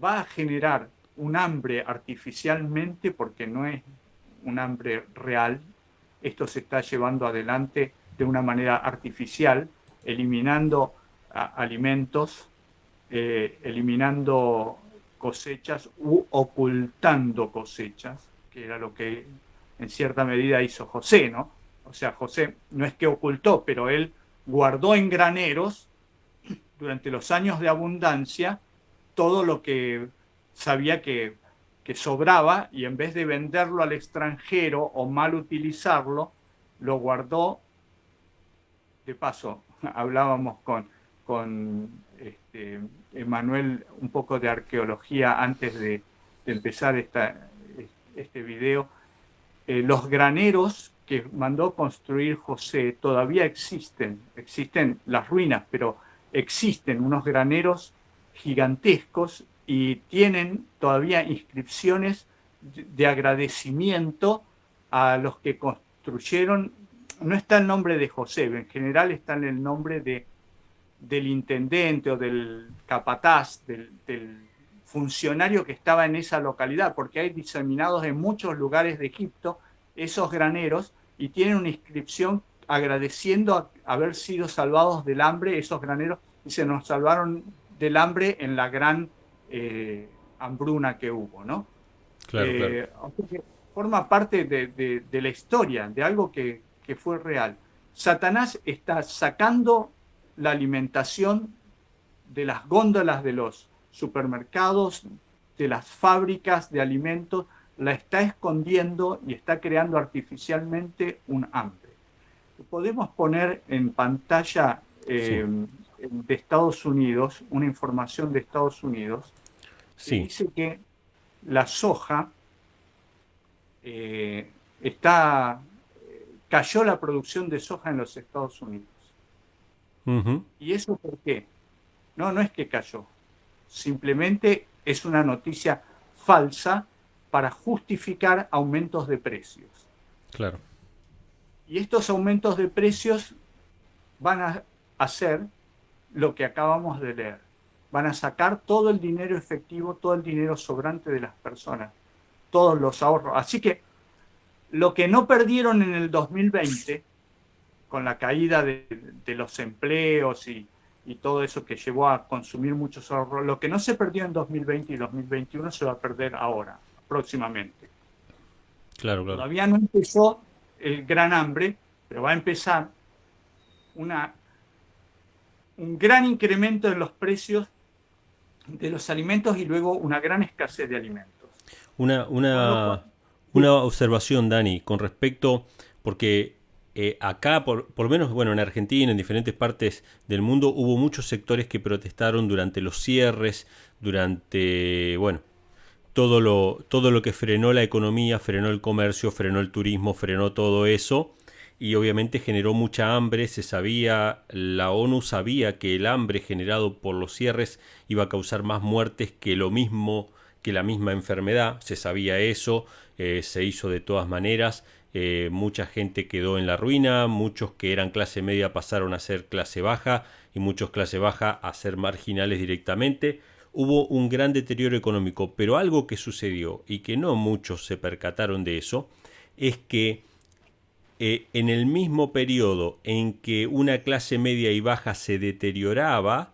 Va a generar un hambre artificialmente porque no es un hambre real. Esto se está llevando adelante de una manera artificial, eliminando alimentos, eliminando cosechas u ocultando cosechas, que era lo que en cierta medida hizo José, ¿no? O sea, José no es que ocultó, pero él guardó en graneros durante los años de abundancia todo lo que sabía que sobraba, y en vez de venderlo al extranjero o mal utilizarlo, lo guardó. De paso, hablábamos con Emanuel un poco de arqueología antes de empezar este video. Los graneros que mandó construir José todavía existen las ruinas, pero existen unos graneros gigantescos y tienen todavía inscripciones de agradecimiento a los que construyeron. No está el nombre de José, en general está en el nombre del intendente o del capataz, del funcionario que estaba en esa localidad, porque hay diseminados en muchos lugares de Egipto esos graneros y tienen una inscripción agradeciendo haber sido salvados del hambre. Esos graneros, y se nos salvaron del hambre en la gran hambruna que hubo, ¿no? Claro, claro. Forma parte de la historia, de algo que fue real. Satanás está sacando la alimentación de las góndolas de los supermercados, de las fábricas de alimentos, la está escondiendo y está creando artificialmente un hambre. Podemos poner en pantalla Sí, de Estados Unidos, una información de Estados Unidos, que sí. dice que la soja eh, está, cayó la producción de soja en los Estados Unidos. Ujú. ¿Y eso por qué? No, no es que cayó. Simplemente es una noticia falsa para justificar aumentos de precios. Claro. Y estos aumentos de precios van a hacer lo que acabamos de leer. Van a sacar todo el dinero efectivo, todo el dinero sobrante de las personas, todos los ahorros. Así que lo que no perdieron en el 2020, con la caída de los empleos y todo eso que llevó a consumir muchos ahorros, lo que no se perdió en 2020 y 2021 se va a perder ahora, próximamente. Claro, claro. Todavía no empezó el gran hambre, pero va a empezar una, un gran incremento en los precios de los alimentos y luego una gran escasez de alimentos. Una, Con lo cual, una, sí, una observación, Dani, con respecto, porque acá, por lo menos, bueno, en Argentina, en diferentes partes del mundo, hubo muchos sectores que protestaron durante los cierres, durante, bueno, todo lo que frenó la economía, frenó el comercio, frenó el turismo, frenó todo eso y obviamente generó mucha hambre. Se sabía, la ONU sabía que el hambre generado por los cierres iba a causar más muertes que lo mismo que la misma enfermedad. Se sabía eso, se hizo de todas maneras. Mucha gente quedó en la ruina, muchos que eran clase media pasaron a ser clase baja y muchos clase baja a ser marginales directamente. Hubo un gran deterioro económico, pero algo que sucedió y que no muchos se percataron de eso, es que en el mismo periodo en que una clase media y baja se deterioraba,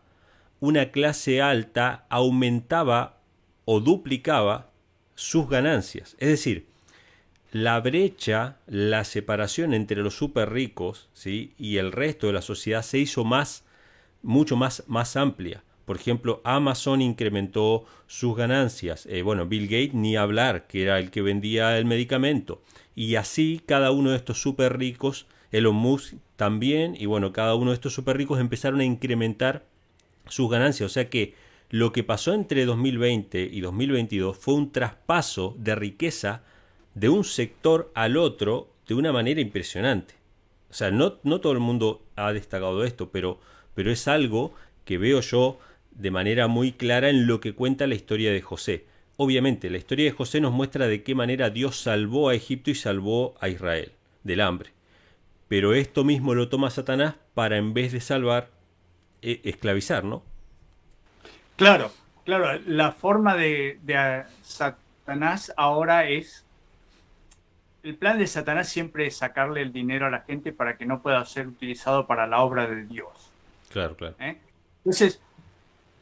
una clase alta aumentaba o duplicaba sus ganancias. Es decir, la brecha, la separación entre los súper ricos, ¿sí?, y el resto de la sociedad se hizo mucho más amplia. Por ejemplo, Amazon incrementó sus ganancias. Bueno, Bill Gates ni hablar, que era el que vendía el medicamento. Y así cada uno de estos súper ricos, Elon Musk también, y bueno, cada uno de estos súper ricos empezaron a incrementar sus ganancias. O sea que lo que pasó entre 2020 y 2022 fue un traspaso de riqueza de un sector al otro de una manera impresionante. O sea, no todo el mundo ha destacado esto, pero es algo que veo yo de manera muy clara en lo que cuenta la historia de José. Obviamente, la historia de José nos muestra de qué manera Dios salvó a Egipto y salvó a Israel del hambre. Pero esto mismo lo toma Satanás para, en vez de salvar, esclavizar, ¿no? claro, claro, la forma de Satanás ahora es, el plan de Satanás siempre es sacarle el dinero a la gente para que no pueda ser utilizado para la obra de Dios. Claro, claro. ¿Eh? Entonces,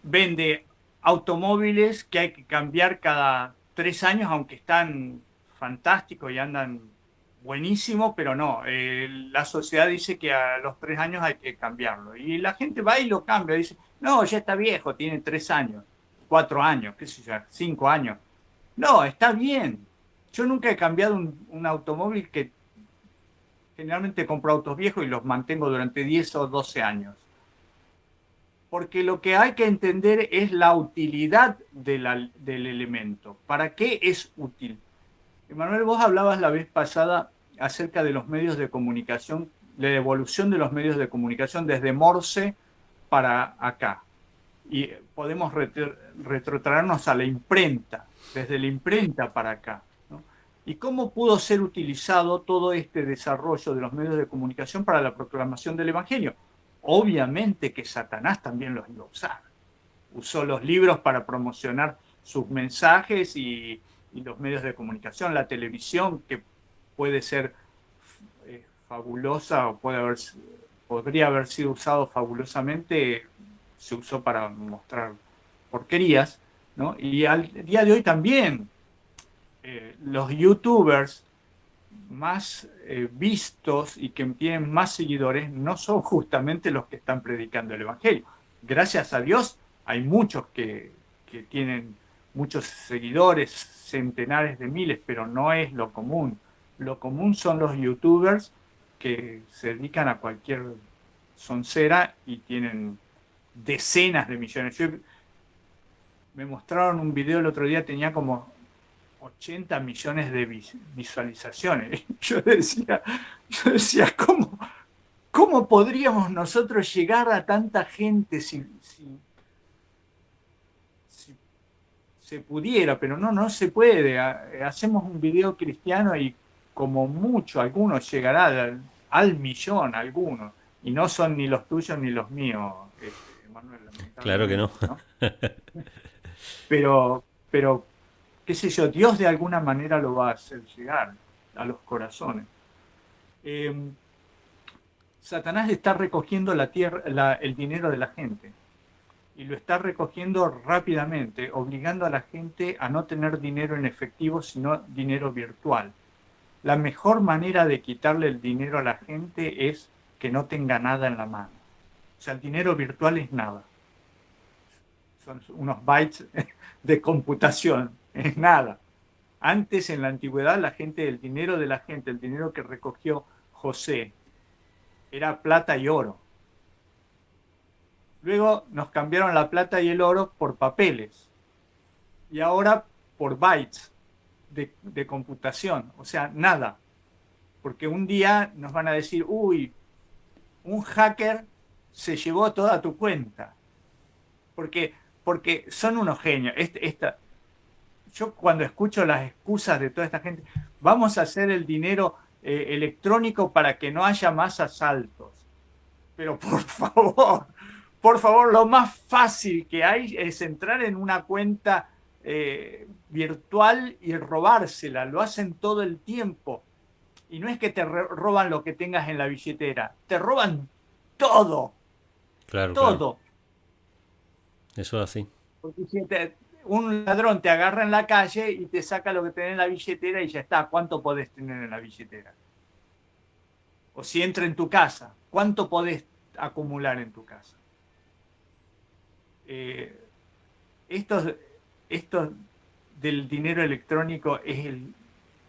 vende automóviles que hay que cambiar cada 3 años, aunque están fantásticos y andan buenísimo, pero no, la sociedad dice que a los 3 años hay que cambiarlo. Y la gente va y lo cambia, dice, no, ya está viejo, tiene 3 años, 4 años, qué sé yo, 5 años. No, está bien. Yo nunca he cambiado un automóvil que generalmente compro autos viejos y los mantengo durante 10 o 12 años. Porque lo que hay que entender es la utilidad del elemento. ¿Para qué es útil? Emanuel, vos hablabas la vez pasada acerca de los medios de comunicación, de la evolución de los medios de comunicación desde Morse para acá. Y podemos retrotraernos a la imprenta, desde la imprenta para acá, ¿no? Y cómo pudo ser utilizado todo este desarrollo de los medios de comunicación para la proclamación del Evangelio. Obviamente que Satanás también los iba a usar. Usó los libros para promocionar sus mensajes y los medios de comunicación, la televisión, que puede ser fabulosa o podría haber sido usado fabulosamente, se usó para mostrar porquerías, ¿no? Y al día de hoy también los youtubers más vistos y que tienen más seguidores no son justamente los que están predicando el Evangelio. Gracias a Dios hay muchos que tienen muchos seguidores, centenares de miles, pero no es lo común. Lo común son los youtubers que se dedican a cualquier soncera y tienen decenas de millones. Me mostraron un video el otro día, tenía como 80 millones de visualizaciones. Yo decía, ¿cómo podríamos nosotros llegar a tanta gente si se pudiera? Pero no se puede. Hacemos un video cristiano y como mucho, algunos llegará al millón, algunos. Y no son ni los tuyos ni los míos, Emanuel, Claro que no. lamentablemente, ¿no? Pero qué sé yo, Dios de alguna manera lo va a hacer llegar a los corazones. Eh, Satanás está recogiendo el dinero de la gente y lo está recogiendo rápidamente, obligando a la gente a no tener dinero en efectivo, sino dinero virtual. La mejor manera de quitarle el dinero a la gente es que no tenga nada en la mano. O sea, el dinero virtual es nada. Son unos bytes de computación, es nada. Antes, en la antigüedad, el dinero de la gente, el dinero que recogió José, era plata y oro. Luego nos cambiaron la plata y el oro por papeles. Y ahora por bytes de computación. O sea, nada. Porque un día nos van a decir, uy, un hacker se llevó toda tu cuenta. Porque son unos genios. Yo cuando escucho las excusas de toda esta gente, vamos a hacer el dinero electrónico para que no haya más asaltos. Pero por favor, lo más fácil que hay es entrar en una cuenta virtual y robársela. Lo hacen todo el tiempo. Y no es que te roban lo que tengas en la billetera, te roban todo, Claro, claro. todo. Eso es así. Porque si un ladrón te agarra en la calle y te saca lo que tenés en la billetera y ya está, ¿cuánto podés tener en la billetera? O si entra en tu casa, ¿cuánto podés acumular en tu casa? Eh, esto, esto del dinero electrónico es el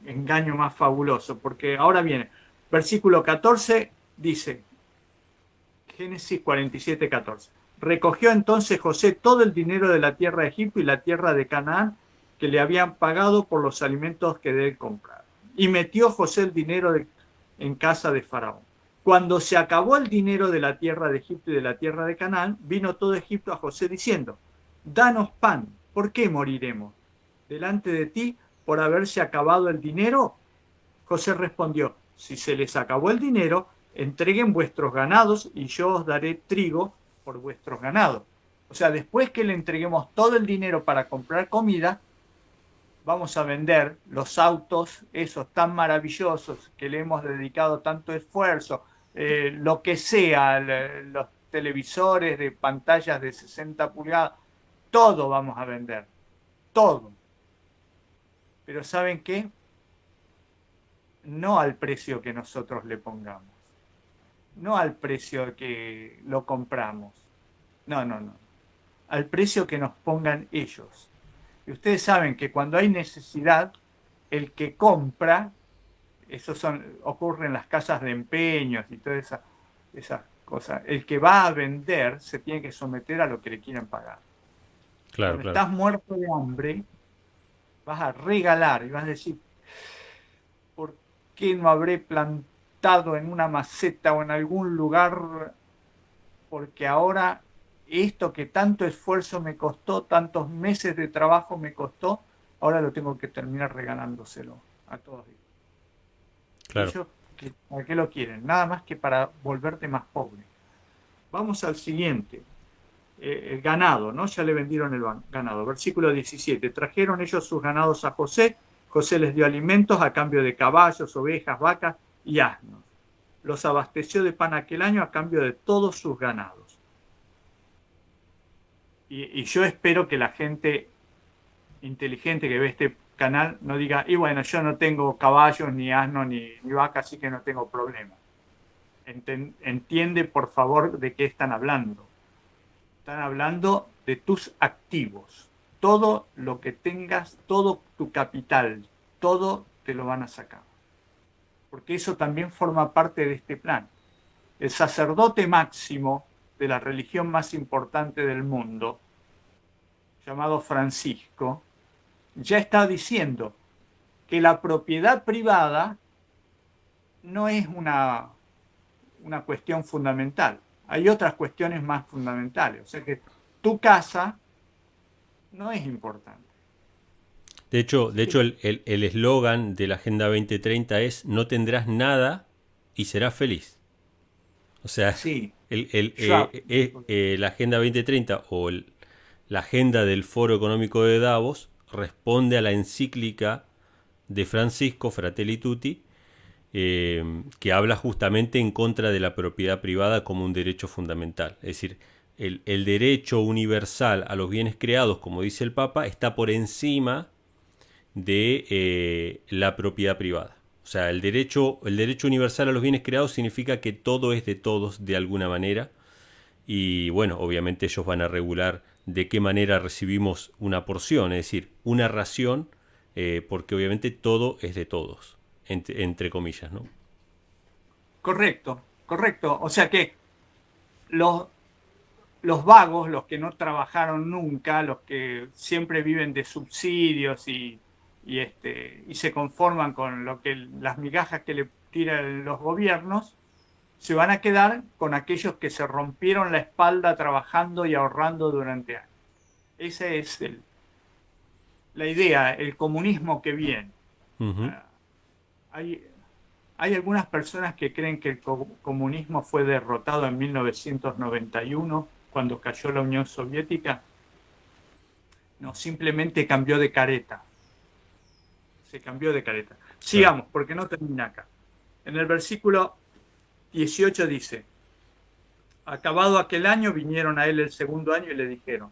engaño más fabuloso, porque ahora viene, versículo 14 dice, Génesis 47, 14. Recogió entonces José todo el dinero de la tierra de Egipto y la tierra de Canaán que le habían pagado por los alimentos que de él comprar. Y metió José el dinero en casa de Faraón. Cuando se acabó el dinero de la tierra de Egipto y de la tierra de Canaán, vino todo Egipto a José diciendo, danos pan, ¿por qué moriremos? Delante de ti, por haberse acabado el dinero. José respondió, si se les acabó el dinero, entreguen vuestros ganados y yo os daré trigo por vuestros ganados. O sea, después que le entreguemos todo el dinero para comprar comida, vamos a vender los autos, esos tan maravillosos que le hemos dedicado tanto esfuerzo, lo que sea, los televisores de pantallas de 60 pulgadas, todo vamos a vender, todo. Pero ¿saben qué? No al precio que nosotros le pongamos, no al precio que lo compramos, no, al precio que nos pongan ellos. Y ustedes saben que cuando hay necesidad, el que compra, ocurre en las casas de empeños y todas esas cosas, el que va a vender se tiene que someter a lo que le quieran pagar. Claro, Cuando claro. estás muerto de hambre, vas a regalar y vas a decir, ¿por qué no habré plantado en una maceta o en algún lugar? Porque ahora esto que tanto esfuerzo me costó, tantos meses de trabajo me costó, ahora lo tengo que terminar regalándoselo a todos ellos. ¿Y Claro. ellos para qué lo quieren? Nada más que para volverte más pobre. Vamos al siguiente. El ganado, ¿no? Ya le vendieron el ganado. Versículo 17. Trajeron ellos sus ganados a José. José les dio alimentos a cambio de caballos, ovejas, vacas y asnos. Los abasteció de pan aquel año a cambio de todos sus ganados. Y yo espero que la gente inteligente que ve este canal no diga, y bueno, yo no tengo caballos, ni asno, ni vaca, así que no tengo problema. Entiende, por favor, de qué están hablando. Están hablando de tus activos. Todo lo que tengas, todo tu capital, todo te lo van a sacar. Porque eso también forma parte de este plan. El sacerdote máximo de la religión más importante del mundo, llamado Francisco, ya está diciendo que la propiedad privada no es una cuestión fundamental. Hay otras cuestiones más fundamentales. O sea que tu casa no es importante. De hecho el eslogan de la Agenda 2030 es: no tendrás nada y serás feliz. O sea, Sí, la Agenda 2030 la agenda del Foro Económico de Davos responde a la encíclica de Francisco, Fratelli Tutti, que habla justamente en contra de la propiedad privada como un derecho fundamental. Es decir, el derecho universal a los bienes creados, como dice el Papa, está por encima de la propiedad privada. O sea, el derecho universal a los bienes creados significa que todo es de todos de alguna manera. Y bueno, obviamente ellos van a regular de qué manera recibimos una porción, es decir, una ración, porque obviamente todo es de todos, entre comillas, ¿no? correcto, correcto. O sea que los, los vagos, los que no trabajaron nunca, los que siempre viven de subsidios y se conforman con las migajas que le tiran los gobiernos, se van a quedar con aquellos que se rompieron la espalda trabajando y ahorrando durante años. Esa es la idea, el comunismo que viene. Ujú. Hay, hay algunas personas que creen que el comunismo fue derrotado en 1991, cuando cayó la Unión Soviética. No, simplemente cambió de careta. Se cambió de careta. Claro. Sigamos, porque no termina acá. En el versículo 18 dice: acabado aquel año, vinieron a él el segundo año y le dijeron,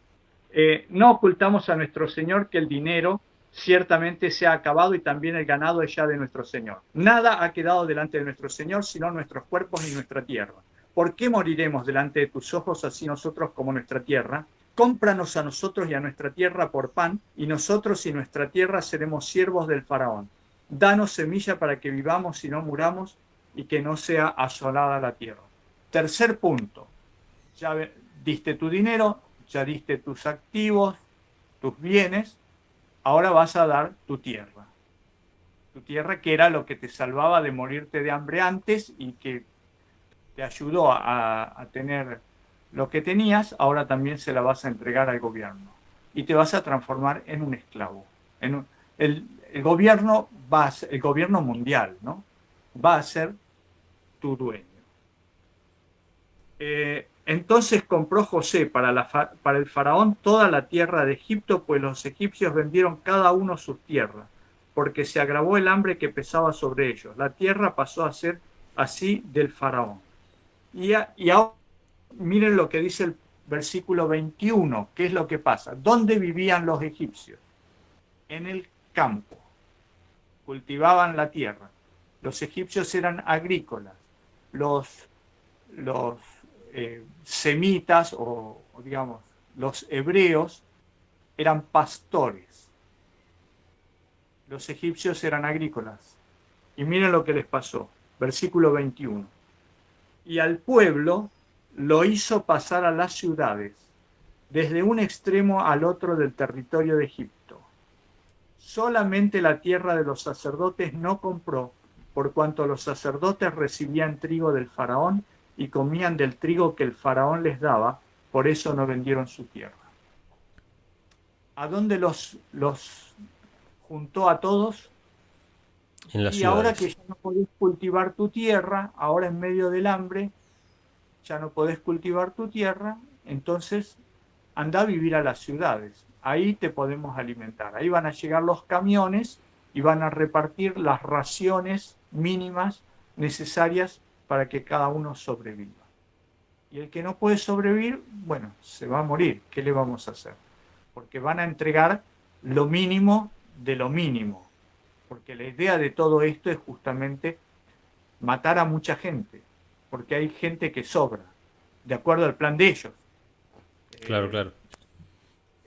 no ocultamos a nuestro Señor que el dinero ciertamente se ha acabado y también el ganado es ya de nuestro Señor. Nada ha quedado delante de nuestro Señor sino nuestros cuerpos y nuestra tierra. ¿Por qué moriremos delante de tus ojos así nosotros como nuestra tierra? Cómpranos a nosotros y a nuestra tierra por pan, y nosotros y nuestra tierra seremos siervos del faraón. Danos semilla para que vivamos y no muramos, y que no sea asolada la tierra. Tercer punto, ya diste tu dinero, ya diste tus activos, tus bienes, ahora vas a dar tu tierra. Tu tierra, que era lo que te salvaba de morirte de hambre antes y que te ayudó a tener lo que tenías, ahora también se la vas a entregar al gobierno. Y te vas a transformar en un esclavo. El gobierno el gobierno mundial, ¿no? Va a ser tu dueño. Entonces compró José para el faraón toda la tierra de Egipto, pues los egipcios vendieron cada uno sus tierras, porque se agravó el hambre que pesaba sobre ellos. La tierra pasó a ser así del faraón. Y ahora miren lo que dice el versículo 21, ¿qué es lo que pasa? ¿Dónde vivían los egipcios? En el campo, cultivaban la tierra. Los egipcios eran agrícolas. Los semitas o digamos los hebreos eran pastores, los egipcios eran agrícolas. Y miren lo que les pasó, versículo 21. Y al pueblo lo hizo pasar a las ciudades, desde un extremo al otro del territorio de Egipto. Solamente la tierra de los sacerdotes no compró, por cuanto los sacerdotes recibían trigo del faraón y comían del trigo que el faraón les daba, por eso no vendieron su tierra. ¿A dónde los juntó a todos? En las Y ahora que ciudades. ya no podés cultivar tu tierra, ahora en medio del hambre, ya no podés cultivar tu tierra, entonces anda a vivir a las ciudades. Ahí te podemos alimentar. Ahí van a llegar los camiones y van a repartir las raciones mínimas necesarias para que cada uno sobreviva. Y el que no puede sobrevivir, bueno, se va a morir. ¿Qué le vamos a hacer? Porque van a entregar lo mínimo de lo mínimo, porque la idea de todo esto es justamente matar a mucha gente, porque hay gente que sobra, de acuerdo al plan de ellos. Claro, Eh, claro.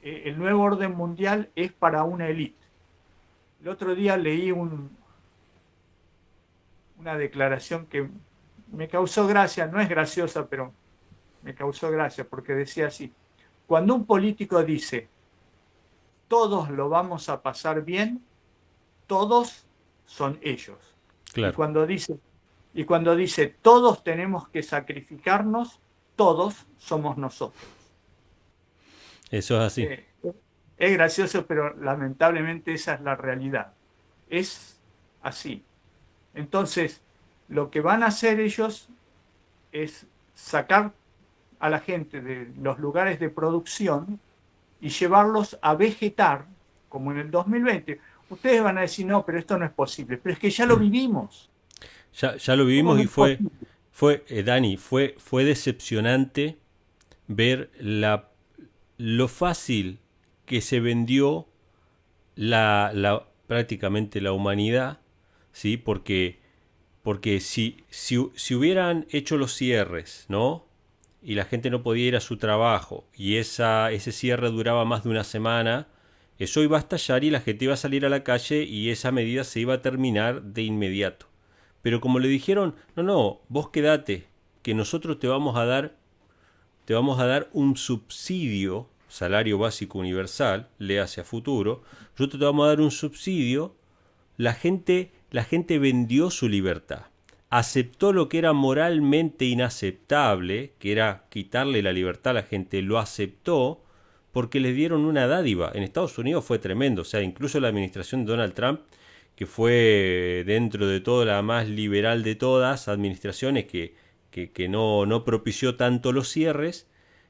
el nuevo orden mundial es para una élite. El otro día leí una declaración que me causó gracia, no es graciosa, pero me causó gracia, porque decía así: cuando un político dice, todos lo vamos a pasar bien, todos son ellos. Y Claro. cuando dice, y cuando dice todos tenemos que sacrificarnos, todos somos nosotros. Eso es así. Eh, es gracioso, pero lamentablemente esa es la realidad. Es así. Entonces, lo que van a hacer ellos es sacar a la gente de los lugares de producción y llevarlos a vegetar, como en el 2020. Ustedes van a decir, no, pero esto no es posible, pero es que ya lo vivimos. Ya lo ¿Cómo vivimos no y es posible? Dani, fue decepcionante ver lo fácil que se vendió prácticamente la humanidad, ¿sí? Porque si hubieran hecho los cierres, ¿no? Y la gente no podía ir a su trabajo y ese cierre duraba más de una semana, eso iba a estallar y la gente iba a salir a la calle y esa medida se iba a terminar de inmediato. Pero como le dijeron, no, no, vos quedate, que nosotros te vamos a dar un subsidio, salario básico universal, le hace a futuro, nosotros te vamos a dar un subsidio, la gente vendió su libertad, aceptó lo que era moralmente inaceptable, que era quitarle la libertad a la gente, lo aceptó porque les dieron una dádiva. En Estados Unidos fue tremendo, o sea, incluso la administración de Donald Trump, que fue dentro de todo la más liberal de todas administraciones que no propició tanto los cierres,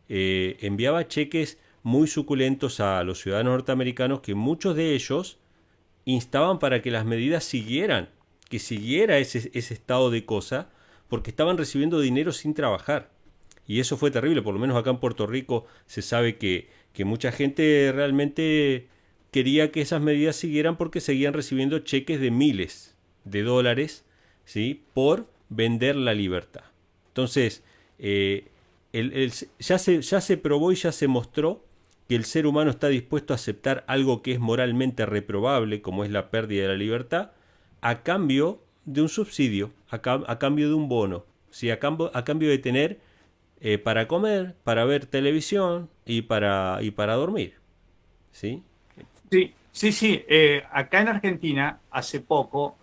enviaba cheques muy suculentos a los ciudadanos norteamericanos que muchos de ellos instaban para que las medidas siguieran, que siguiera ese estado de cosa, porque estaban recibiendo dinero sin trabajar. Y eso fue terrible, por lo menos acá en Puerto Rico se sabe que mucha gente realmente quería que esas medidas siguieran porque seguían recibiendo cheques de miles de dólares, ¿sí? Por vender la libertad. Entonces, ya se probó y ya se mostró que el ser humano está dispuesto a aceptar algo que es moralmente reprobable, como es la pérdida de la libertad, a cambio de un subsidio, a cambio de un bono, ¿sí? a cambio de tener para comer, para ver televisión y para dormir. ¿Sí? Sí, sí, sí. Acá en Argentina, hace poco,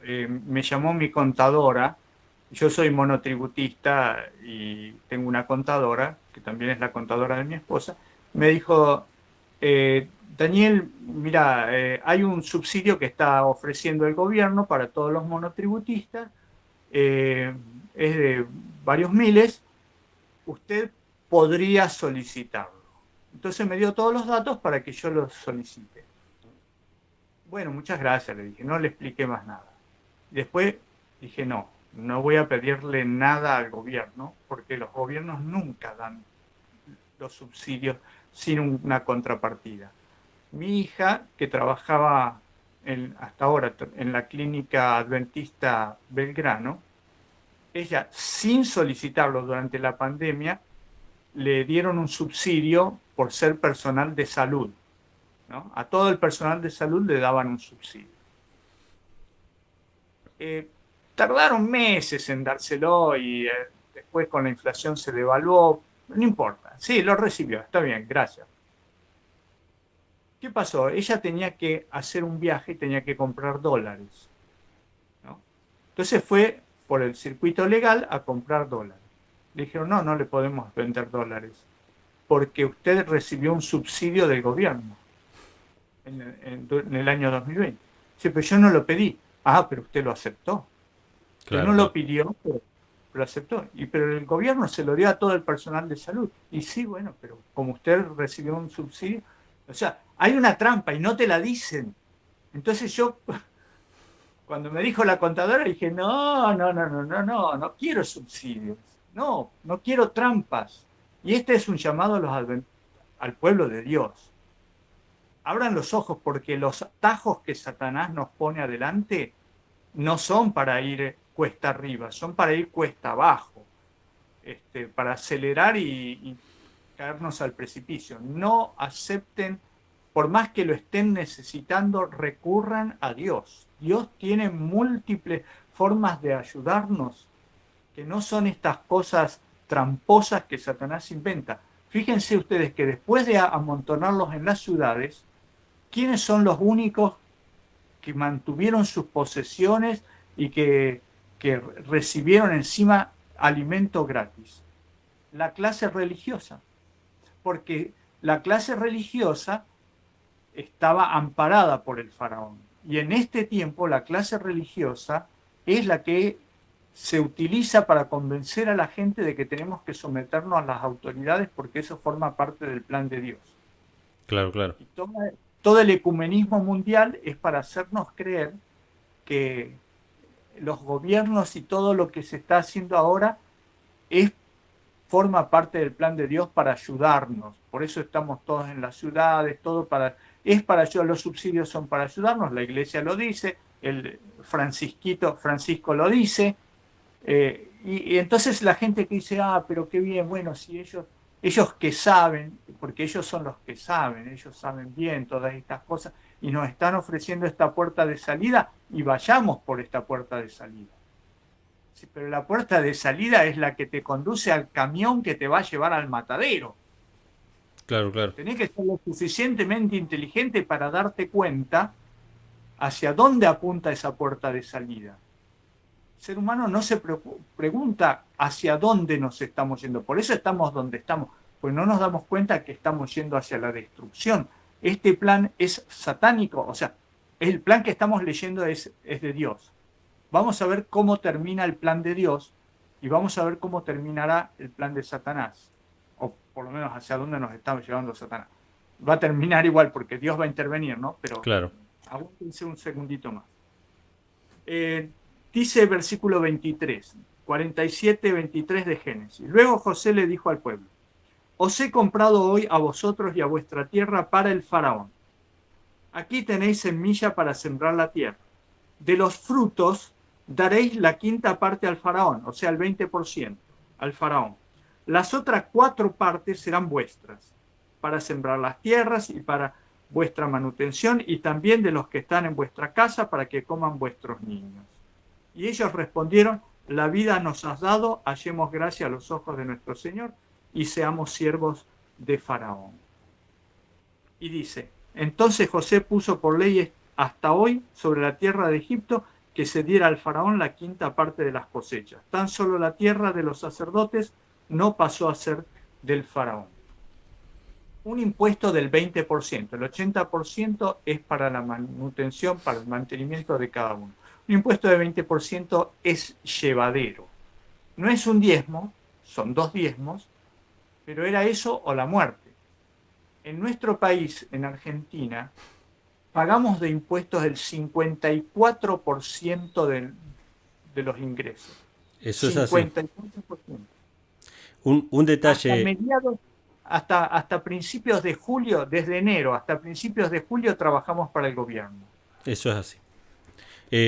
me llamó mi contadora. Yo soy monotributista y tengo una contadora, que también es la contadora de mi esposa. Me dijo, Daniel, mira, hay un subsidio que está ofreciendo el gobierno para todos los monotributistas. eh, es de varios miles. Usted podría solicitarlo. Entonces me dio todos los datos para que yo los solicite. Bueno, muchas gracias, le dije, no le expliqué más nada. Después dije, no, no voy a pedirle nada al gobierno, porque los gobiernos nunca dan los subsidios sin una contrapartida. Mi hija, que trabajaba hasta ahora en la clínica adventista Belgrano, ella, sin solicitarlo durante la pandemia, le dieron un subsidio por ser personal de salud, ¿no? A todo el personal de salud le daban un subsidio. Eh, Tardaron meses en dárselo y después con la inflación se devaluó, no importa, sí, lo recibió, está bien, gracias. ¿Qué pasó? Ella tenía que hacer un viaje y tenía que comprar dólares, ¿no? Entonces fue por el circuito legal a comprar dólares. Le dijeron, no, no le podemos vender dólares, porque usted recibió un subsidio del gobierno en el año 2020. Sí, pero yo no lo pedí. Ah, pero usted lo aceptó. Usted Claro, no lo claro. pidió, pero lo aceptó. Pero el gobierno se lo dio a todo el personal de salud. Y sí, bueno, pero como usted recibió un subsidio, o sea, hay una trampa y no te la dicen. Entonces yo, cuando me dijo la contadora, dije, no, no, no, no, no, no, no quiero subsidios. No, no quiero trampas. Y este es un llamado a al pueblo de Dios abran los ojos, porque los atajos que Satanás nos pone adelante no son para ir cuesta arriba, son para ir cuesta abajo, para acelerar y caernos al precipicio. No acepten, por más que lo estén necesitando, recurran a Dios. Dios tiene múltiples formas de ayudarnos, que no son estas cosas tramposas que Satanás inventa. Fíjense ustedes que después de amontonarlos en las ciudades, ¿quiénes son los únicos que mantuvieron sus posesiones y que recibieron encima alimento gratis? La clase religiosa. Porque la clase religiosa estaba amparada por el faraón. Y en este tiempo la clase religiosa es la que se utiliza para convencer a la gente de que tenemos que someternos a las autoridades porque eso forma parte del plan de Dios. Claro, claro. Y todo el ecumenismo mundial es para hacernos creer que los gobiernos y todo lo que se está haciendo ahora forma parte del plan de Dios para ayudarnos. Por eso estamos todos en las ciudades, es para ayudar, los subsidios son para ayudarnos, la iglesia lo dice, el Francisco lo dice, y entonces la gente que dice, pero qué bien, bueno, si ellos que saben, porque ellos son los que saben, ellos saben bien todas estas cosas, y nos están ofreciendo esta puerta de salida, y vayamos por esta puerta de salida. Sí, pero la puerta de salida es la que te conduce al camión que te va a llevar al matadero. Claro, claro. Tenés que ser lo suficientemente inteligente para darte cuenta hacia dónde apunta esa puerta de salida. El ser humano no se pregunta hacia dónde nos estamos yendo. Por eso estamos donde estamos, pues no nos damos cuenta que estamos yendo hacia la destrucción. Este plan es satánico, o sea, el plan que estamos leyendo es de Dios. Vamos a ver cómo termina el plan de Dios y vamos a ver cómo terminará el plan de Satanás, o por lo menos hacia dónde nos está llevando Satanás. Va a terminar igual porque Dios va a intervenir, ¿no? Pero claro. Aguántense un segundito más. Dice el versículo 23, 47-23 de Génesis. Luego José le dijo al pueblo, os he comprado hoy a vosotros y a vuestra tierra para el faraón. Aquí tenéis semilla para sembrar la tierra. De los frutos daréis la quinta parte al faraón, o sea, el 20% al faraón. Las otras 4 partes serán vuestras, para sembrar las tierras y para vuestra manutención, y también de los que están en vuestra casa, para que coman vuestros niños. Y ellos respondieron, la vida nos has dado, hallemos gracia a los ojos de nuestro Señor, y seamos siervos de Faraón. Y dice, entonces José puso por ley hasta hoy sobre la tierra de Egipto que se diera al faraón la quinta parte de las cosechas. Tan solo la tierra de los sacerdotes no pasó a ser del faraón. Un impuesto del 20%, el 80% es para la manutención, para el mantenimiento de cada uno. Un impuesto de 20% es llevadero. No es un diezmo, son 2 diezmos, pero era eso o la muerte. En nuestro país, en Argentina, pagamos de impuestos el 54% de los ingresos. Eso es así. 54%. Un detalle. Hasta principios de julio, desde enero hasta principios de julio trabajamos para el gobierno. Eso es así.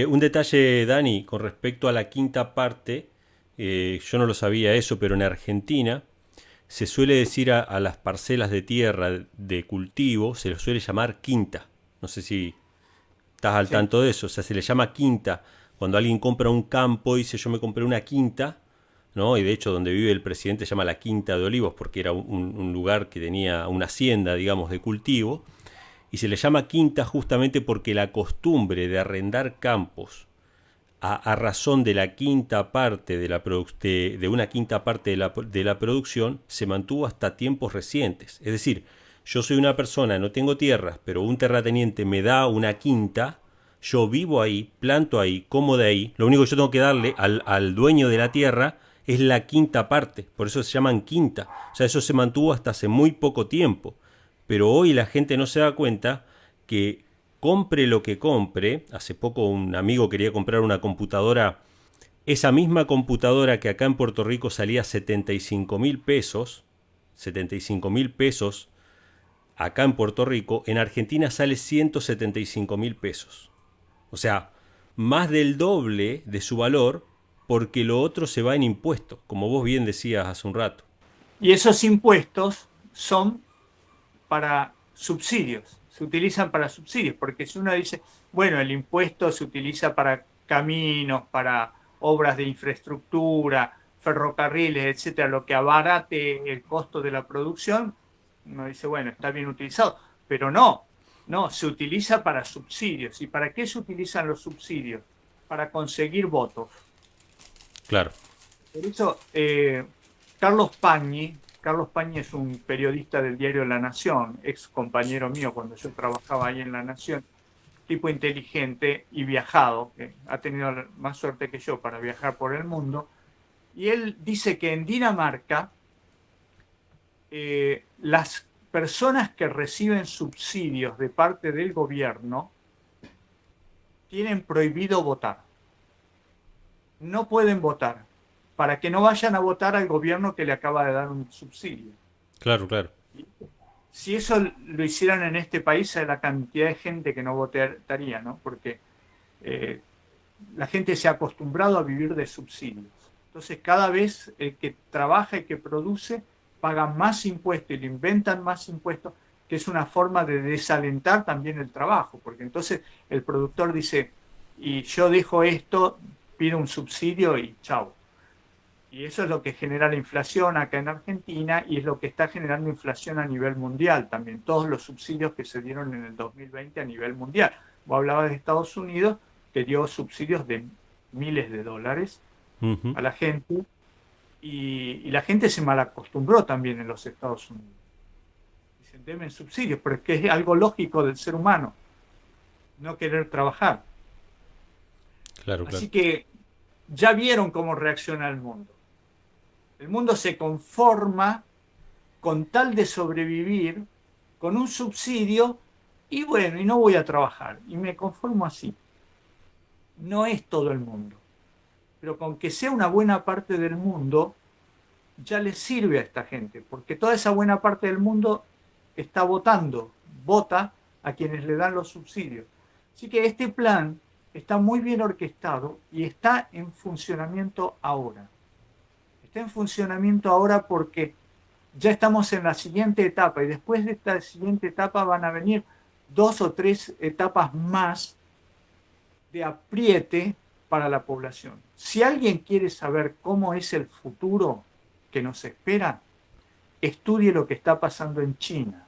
Un detalle, Dani, con respecto a la quinta parte, yo no lo sabía eso, pero en Argentina se suele decir a las parcelas de tierra de cultivo, se les suele llamar quinta. No sé si estás al tanto de eso. O sea, se le llama quinta. Cuando alguien compra un campo y dice yo me compré una quinta, ¿no? Y de hecho donde vive el presidente se llama la Quinta de Olivos porque era un lugar que tenía una hacienda, digamos, de cultivo. Y se le llama quinta justamente porque la costumbre de arrendar campos a razón de la quinta parte de una quinta parte de la producción se mantuvo hasta tiempos recientes. Es decir, yo soy una persona, no tengo tierras, pero un terrateniente me da una quinta, yo vivo ahí, planto ahí, como de ahí. Lo único que yo tengo que darle al dueño de la tierra es la quinta parte, por eso se llaman quinta. O sea, eso se mantuvo hasta hace muy poco tiempo. Pero hoy la gente no se da cuenta que compre lo que compre. Hace poco un amigo quería comprar una computadora, esa misma computadora que acá en Puerto Rico salía 75.000 pesos, acá en Puerto Rico, en Argentina sale 175.000 pesos. O sea, más del doble de su valor porque lo otro se va en impuestos, como vos bien decías hace un rato. Y esos impuestos son para subsidios, se utilizan para subsidios, porque si uno dice, bueno, el impuesto se utiliza para caminos, para obras de infraestructura, ferrocarriles, etcétera, lo que abarate el costo de la producción, uno dice, bueno, está bien utilizado, pero no, se utiliza para subsidios. ¿Y para qué se utilizan los subsidios? Para conseguir votos. Claro. Por eso, Carlos Pañi es un periodista del diario La Nación, ex compañero mío cuando yo trabajaba ahí en La Nación, tipo inteligente y viajado, que ha tenido más suerte que yo para viajar por el mundo, y él dice que en Dinamarca las personas que reciben subsidios de parte del gobierno tienen prohibido votar. No pueden votar, para que no vayan a votar al gobierno que le acaba de dar un subsidio. Claro, claro. Si eso lo hicieran en este país, la cantidad de gente que no votaría, ¿no? Porque eh, la gente se ha acostumbrado a vivir de subsidios. Entonces, cada vez el que trabaja y que produce paga más impuestos y le inventan más impuestos, que es una forma de desalentar también el trabajo, porque entonces el productor dice, y yo dejo esto, pido un subsidio y chao. Y eso es lo que genera la inflación acá en Argentina y es lo que está generando inflación a nivel mundial también. Todos los subsidios que se dieron en el 2020 a nivel mundial. Vos hablabas de Estados Unidos, que dio subsidios de miles de dólares Ujú. a la gente y la gente se malacostumbró también en los Estados Unidos. Dicen, denme subsidios, pero es que es algo lógico del ser humano, no querer trabajar. Claro, claro. Así que ya vieron cómo reacciona el mundo. El mundo se conforma con tal de sobrevivir con un subsidio y bueno, y no voy a trabajar y me conformo así. No es todo el mundo, pero con que sea una buena parte del mundo ya les sirve a esta gente, porque toda esa buena parte del mundo está votando, vota a quienes le dan los subsidios. Así que este plan está muy bien orquestado y está en funcionamiento ahora. Está en funcionamiento ahora porque ya estamos en la siguiente etapa y después de esta siguiente etapa van a venir 2 o 3 etapas más de apriete para la población. Si alguien quiere saber cómo es el futuro que nos espera, estudie lo que está pasando en China.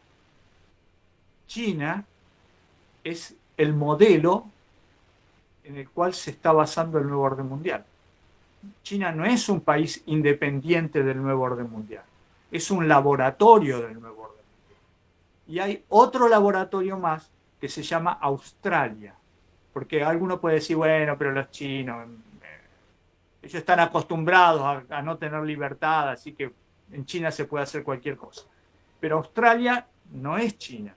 China es el modelo en el cual se está basando el nuevo orden mundial. China no es un país independiente del nuevo orden mundial, es un laboratorio del nuevo orden mundial. Y hay otro laboratorio más que se llama Australia, porque alguno puede decir, bueno, pero los chinos, ellos están acostumbrados a no tener libertad, así que en China se puede hacer cualquier cosa. Pero Australia no es China.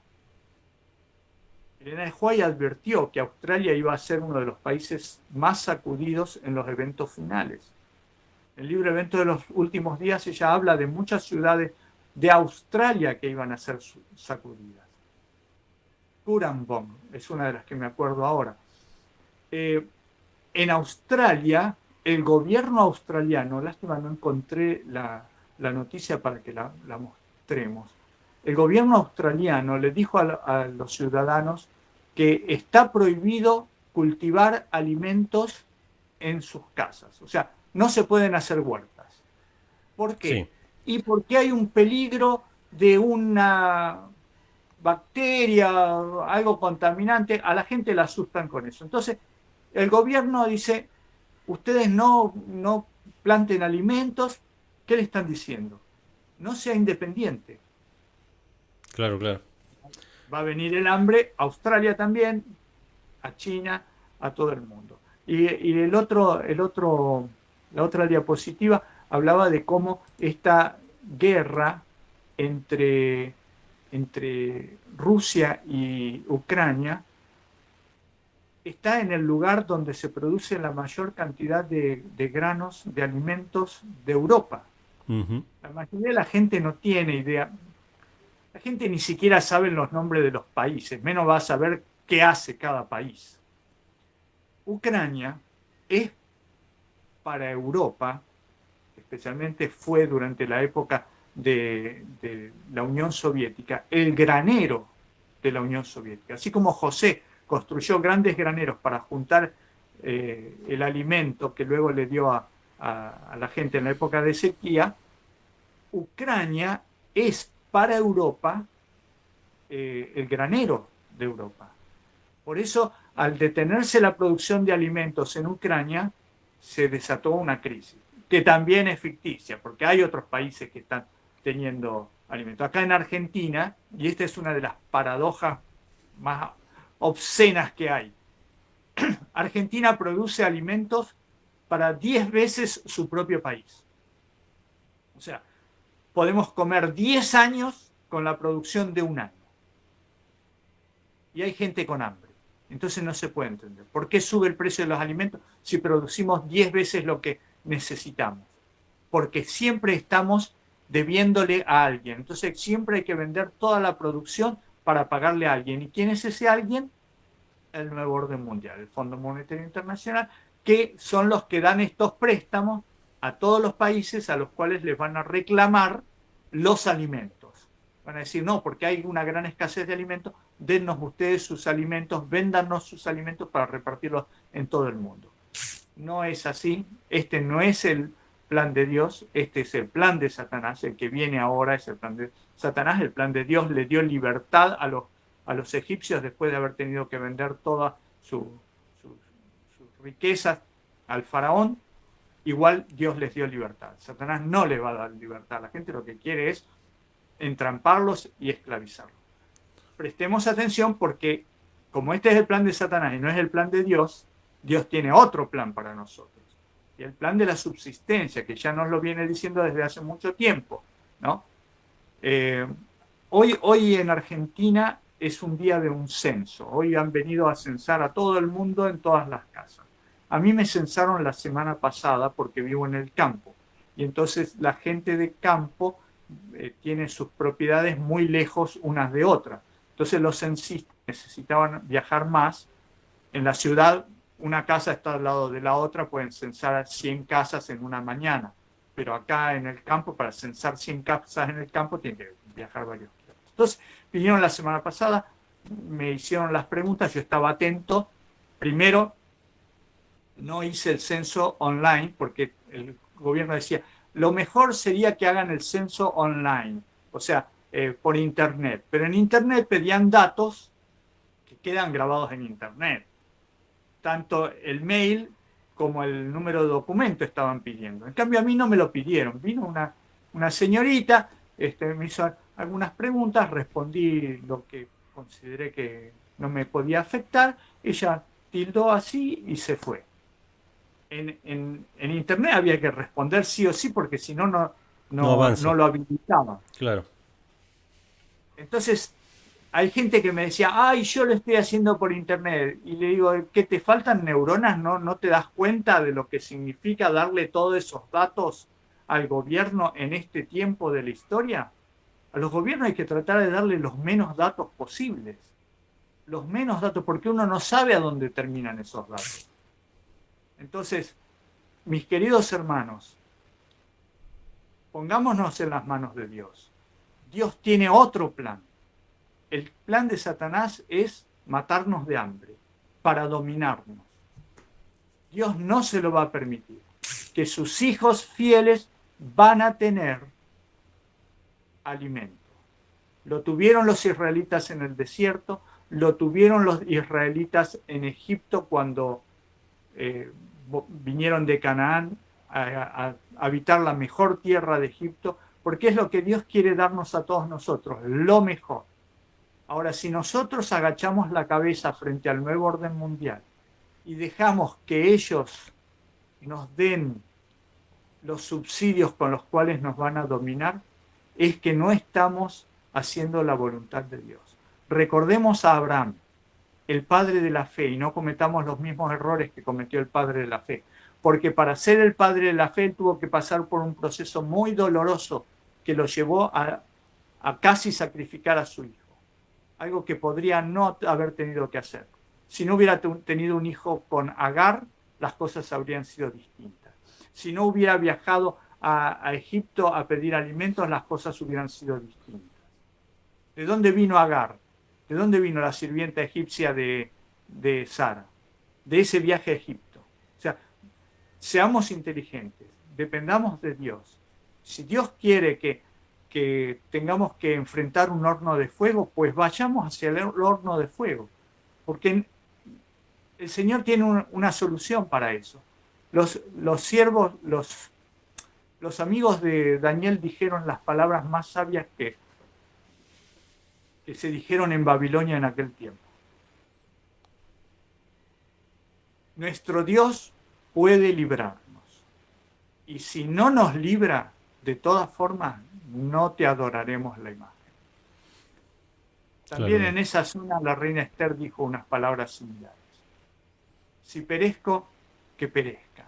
Elena Huay advirtió que Australia iba a ser uno de los países más sacudidos en los eventos finales. En el libro Evento de los Últimos Días ella habla de muchas ciudades de Australia que iban a ser sacudidas. Currambong es una de las que me acuerdo ahora. En Australia, el gobierno australiano, lástima no encontré la noticia para que la mostremos, el gobierno australiano le dijo a los ciudadanos que está prohibido cultivar alimentos en sus casas. O sea, no se pueden hacer huertas. ¿Por qué? Sí, Y porque hay un peligro de una bacteria, algo contaminante, a la gente la asustan con eso. Entonces, el gobierno dice, ustedes no planten alimentos, ¿qué le están diciendo? No sea independiente. claro, claro. Va a venir el hambre a Australia también, a China, a todo el mundo. Y la otra diapositiva hablaba de cómo esta guerra entre, entre Rusia y Ucrania está en el lugar donde se produce la mayor cantidad de granos, de alimentos de Europa. Ujú. La mayoría de la gente no tiene idea. La gente ni siquiera sabe los nombres de los países, menos va a saber qué hace cada país. Ucrania es para Europa, especialmente fue durante la época de la Unión Soviética, el granero de la Unión Soviética. Así como José construyó grandes graneros para juntar el alimento que luego le dio a la gente en la época de sequía, Ucrania es para Europa el granero de Europa. Por eso, al detenerse la producción de alimentos en Ucrania, se desató una crisis, que también es ficticia, porque hay otros países que están teniendo alimentos. Acá en Argentina, y esta es una de las paradojas más obscenas que hay, Argentina produce alimentos para 10 veces su propio país. O sea, podemos comer 10 años con la producción de un año. Y hay gente con hambre. Entonces no se puede entender. ¿Por qué sube el precio de los alimentos si producimos 10 veces lo que necesitamos? Porque siempre estamos debiéndole a alguien. Entonces siempre hay que vender toda la producción para pagarle a alguien. ¿Y quién es ese alguien? El nuevo orden mundial, el Fondo Monetario Internacional, que son los que dan estos préstamos a todos los países a los cuales les van a reclamar los alimentos. Van a decir, no, porque hay una gran escasez de alimentos, dennos ustedes sus alimentos, véndanos sus alimentos para repartirlos en todo el mundo. No es así, este no es el plan de Dios, este es el plan de Satanás, el que viene ahora es el plan de Satanás. El plan de Dios le dio libertad a los egipcios después de haber tenido que vender todas sus riquezas al faraón. Igual Dios les dio libertad. Satanás no le va a dar libertad a la gente, lo que quiere es entramparlos y esclavizarlos. Prestemos atención porque como este es el plan de Satanás y no es el plan de Dios, Dios tiene otro plan para nosotros. Y el plan de la subsistencia, que ya nos lo viene diciendo desde hace mucho tiempo, ¿no? Hoy en Argentina es un día de un censo. Hoy han venido a censar a todo el mundo en todas las casas. A mí me censaron la semana pasada porque vivo en el campo. Y entonces la gente de campo tiene sus propiedades muy lejos unas de otras. Entonces los censistas necesitaban viajar más. En la ciudad, una casa está al lado de la otra, pueden censar 100 casas en una mañana. Pero acá en el campo, para censar 100 casas en el campo, tienen que viajar varios kilómetros. Entonces, vinieron la semana pasada, me hicieron las preguntas, yo estaba atento. Primero, no hice el censo online porque el gobierno decía, lo mejor sería que hagan el censo online, o sea, por internet. Pero en internet pedían datos que quedan grabados en internet. Tanto el mail como el número de documento estaban pidiendo. En cambio, a mí no me lo pidieron. Vino una señorita, me hizo algunas preguntas, respondí lo que consideré que no me podía afectar. Ella tildó así y se fue. En internet había que responder sí o sí, porque si no, No avanza. no lo habilitaban. Claro. Entonces, hay gente que me decía, ay, yo lo estoy haciendo por internet. Y le digo, ¿qué te faltan neuronas? ¿No te das cuenta de lo que significa darle todos esos datos al gobierno en este tiempo de la historia? A los gobiernos hay que tratar de darle los menos datos posibles. Los menos datos, porque uno no sabe a dónde terminan esos datos. Entonces, mis queridos hermanos, pongámonos en las manos de Dios. Dios tiene otro plan. El plan de Satanás es matarnos de hambre, para dominarnos. Dios no se lo va a permitir. Que sus hijos fieles van a tener alimento. Lo tuvieron los israelitas en el desierto, lo tuvieron los israelitas en Egipto cuando vinieron de Canaán a habitar la mejor tierra de Egipto, porque es lo que Dios quiere darnos a todos nosotros, lo mejor. Ahora, si nosotros agachamos la cabeza frente al nuevo orden mundial y dejamos que ellos nos den los subsidios con los cuales nos van a dominar, es que no estamos haciendo la voluntad de Dios. Recordemos a Abraham, el padre de la fe, y no cometamos los mismos errores que cometió el padre de la fe, porque para ser el padre de la fe tuvo que pasar por un proceso muy doloroso que lo llevó a a casi sacrificar a su hijo. Algo que podría no haber tenido que hacer. Si no hubiera tenido un hijo con Agar, las cosas habrían sido distintas. Si no hubiera viajado a Egipto a pedir alimentos, las cosas hubieran sido distintas. ¿De dónde vino Agar? ¿De dónde vino la sirvienta egipcia de Sara? De ese viaje a Egipto. O sea, seamos inteligentes, dependamos de Dios. Si Dios quiere que tengamos que enfrentar un horno de fuego, pues vayamos hacia el horno de fuego, porque el Señor tiene una solución para eso. Los siervos, los amigos de Daniel dijeron las palabras más sabias que se dijeron en Babilonia en aquel tiempo. Nuestro Dios puede librarnos, y si no nos libra, de todas formas, no te adoraremos la imagen. También en esa zona la reina Esther dijo unas palabras similares. Si perezco, que perezca.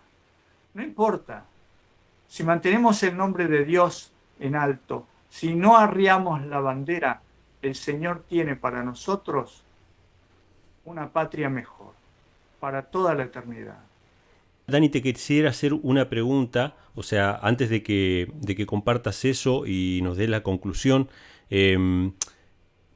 No importa. Si mantenemos el nombre de Dios en alto, si no arriamos la bandera, el Señor tiene para nosotros una patria mejor, para toda la eternidad. Dani, te quisiera hacer una pregunta, o sea, antes de que compartas eso y nos des la conclusión.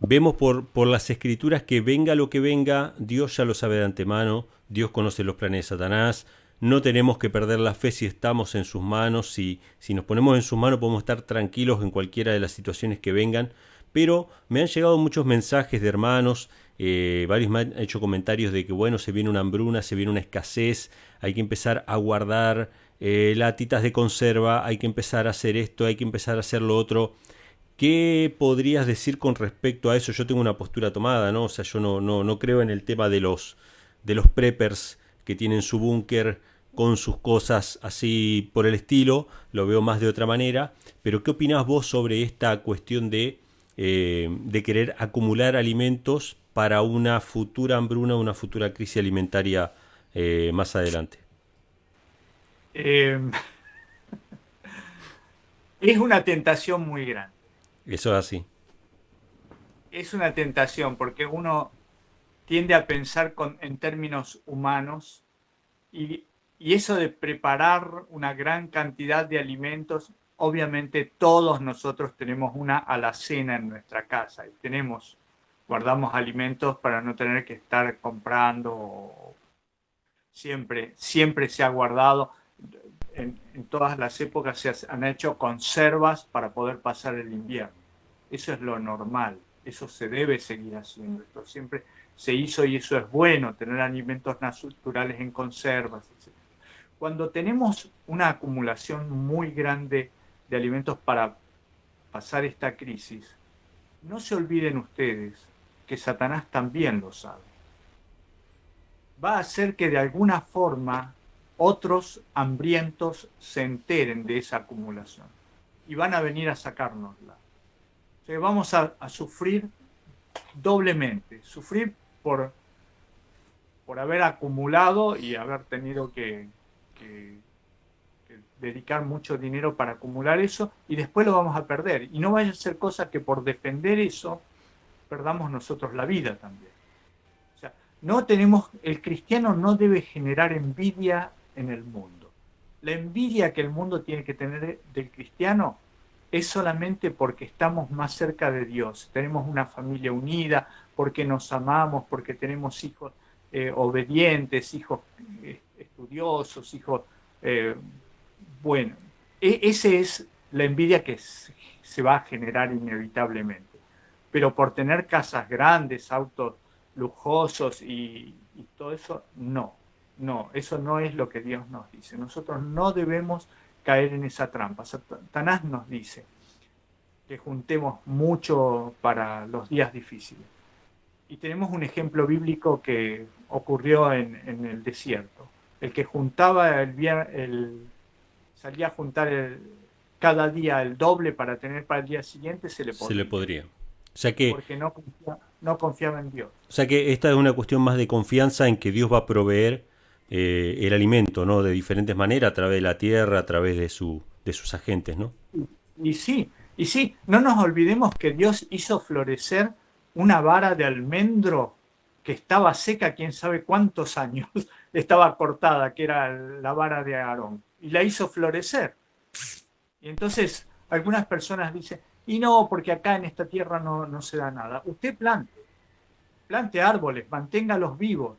Vemos por las escrituras que venga lo que venga, Dios ya lo sabe de antemano, Dios conoce los planes de Satanás, no tenemos que perder la fe si estamos en sus manos, si nos ponemos en sus manos podemos estar tranquilos en cualquiera de las situaciones que vengan, pero me han llegado muchos mensajes de hermanos, varios me han hecho comentarios de que bueno, se viene una hambruna, se viene una escasez, hay que empezar a guardar latitas de conserva, hay que empezar a hacer esto, hay que empezar a hacer lo otro. ¿Qué podrías decir con respecto a eso? Yo tengo una postura tomada, ¿no? O sea, yo no creo en el tema de los preppers que tienen su búnker con sus cosas así por el estilo, lo veo más de otra manera, pero ¿qué opinás vos sobre esta cuestión de querer acumular alimentos para una futura hambruna, una futura crisis alimentaria más adelante? Es una tentación muy grande. Eso es así. Es una tentación porque uno tiende a pensar en términos humanos y eso de preparar una gran cantidad de alimentos, obviamente todos nosotros tenemos una alacena en nuestra casa y guardamos alimentos para no tener que estar comprando. Siempre se ha guardado. En todas las épocas se han hecho conservas para poder pasar el invierno. Eso es lo normal, eso se debe seguir haciendo. Esto siempre se hizo y eso es bueno, tener alimentos naturales en conservas, etc. Cuando tenemos una acumulación muy grande de alimentos para pasar esta crisis, no se olviden ustedes que Satanás también lo sabe. Va a hacer que de alguna forma otros hambrientos se enteren de esa acumulación y van a venir a sacárnosla. O sea, vamos a sufrir doblemente, sufrir por haber acumulado y haber tenido que dedicar mucho dinero para acumular eso, y después lo vamos a perder. Y no vaya a ser cosa que por defender eso perdamos nosotros la vida también. O sea, el cristiano no debe generar envidia en el mundo. La envidia que el mundo tiene que tener del cristiano es solamente porque estamos más cerca de Dios, tenemos una familia unida, porque nos amamos, porque tenemos hijos obedientes, hijos estudiosos, hijos... bueno, esa es la envidia que se va a generar inevitablemente. Pero por tener casas grandes, autos lujosos y todo eso, no, eso no es lo que Dios nos dice. Nosotros no debemos caer en esa trampa. Satanás nos dice que juntemos mucho para los días difíciles. Y tenemos un ejemplo bíblico que ocurrió en el desierto. El que juntaba salía a juntar cada día el doble para tener para el día siguiente, se le podría. O sea que, porque no confiaba en Dios. O sea que esta es una cuestión más de confianza en que Dios va a proveer el alimento, ¿no? De diferentes maneras, a través de la tierra, a través de sus agentes, ¿no? Y sí, Y sí, no nos olvidemos que Dios hizo florecer una vara de almendro que estaba seca, quién sabe cuántos años estaba cortada, que era la vara de Aarón, y la hizo florecer. Y entonces algunas personas dicen, y no, porque acá en esta tierra no se da nada. Usted plante árboles, manténgalos vivos.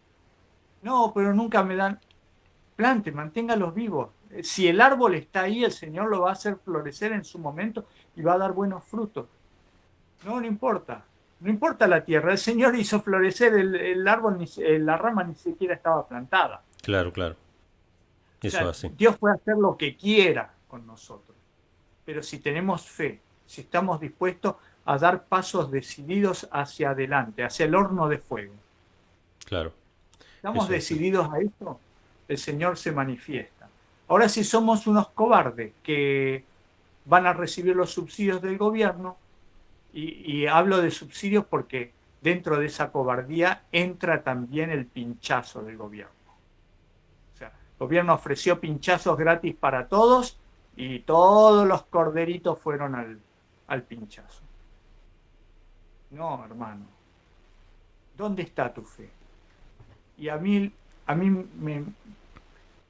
No, pero nunca me dan, plante, manténgalos vivos. Si el árbol está ahí, el Señor lo va a hacer florecer en su momento y va a dar buenos frutos. No importa. No importa la tierra. El Señor hizo florecer el árbol, la rama ni siquiera estaba plantada. Claro, claro. O Eso sea, así. Dios puede hacer lo que quiera con nosotros. Pero si tenemos fe, si estamos dispuestos a dar pasos decididos hacia adelante, hacia el horno de fuego, Claro. estamos Eso así. decididos a esto, el Señor se manifiesta. Ahora, si somos unos cobardes que van a recibir los subsidios del gobierno, y hablo de subsidios porque dentro de esa cobardía entra también el pinchazo del gobierno. O sea, el gobierno ofreció pinchazos gratis para todos y todos los corderitos fueron al pinchazo. No, hermano. ¿Dónde está tu fe? Y a mí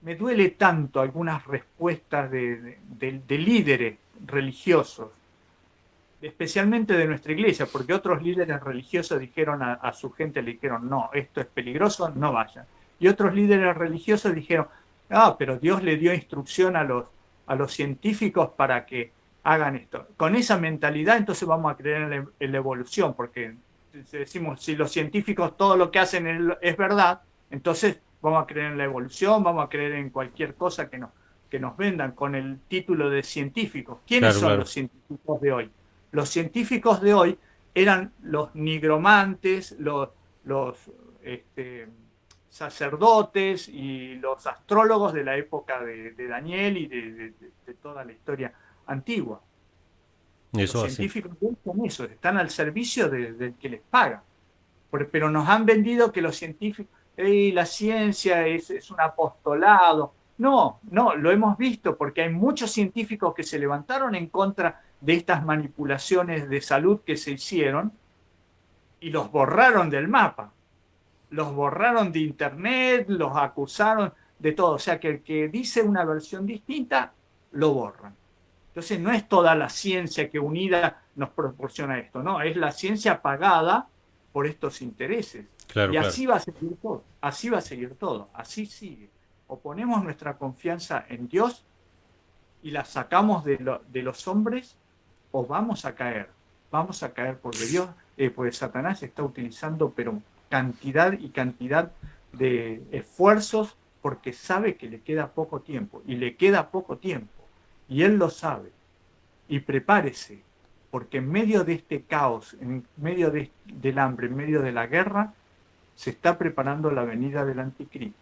me duele tanto algunas respuestas de líderes religiosos, especialmente de nuestra iglesia, porque otros líderes religiosos dijeron a su gente, le dijeron, no, esto es peligroso, no vayan. Y otros líderes religiosos dijeron, pero Dios le dio instrucción a los científicos para que hagan esto. Con esa mentalidad entonces vamos a creer en la evolución, porque decimos, si los científicos todo lo que hacen es verdad, entonces vamos a creer en la evolución, vamos a creer en cualquier cosa que nos vendan con el título de científicos. ¿Quiénes Claro, son claro. los científicos de hoy? Los científicos de hoy eran los nigromantes, los sacerdotes y los astrólogos de la época de Daniel y de toda la historia antigua. Los Eso así. científicos de hoy son eso, están al servicio del que les paga. Pero nos han vendido que los científicos, la ciencia es un apostolado. No, lo hemos visto porque hay muchos científicos que se levantaron en contra de estas manipulaciones de salud que se hicieron y los borraron del mapa, los borraron de internet, los acusaron de todo. O sea que el que dice una versión distinta, lo borran. Entonces no es toda la ciencia que unida nos proporciona esto, no, es la ciencia pagada por estos intereses. Claro, Y claro. así va a seguir todo, así va a seguir todo, así sigue. O ponemos nuestra confianza en Dios y la sacamos de los hombres, o vamos a caer porque Dios, porque Satanás está utilizando pero cantidad y cantidad de esfuerzos porque sabe que le queda poco tiempo, y le queda poco tiempo, y él lo sabe. Y prepárese, porque en medio de este caos, en medio del hambre, en medio de la guerra, se está preparando la venida del anticristo.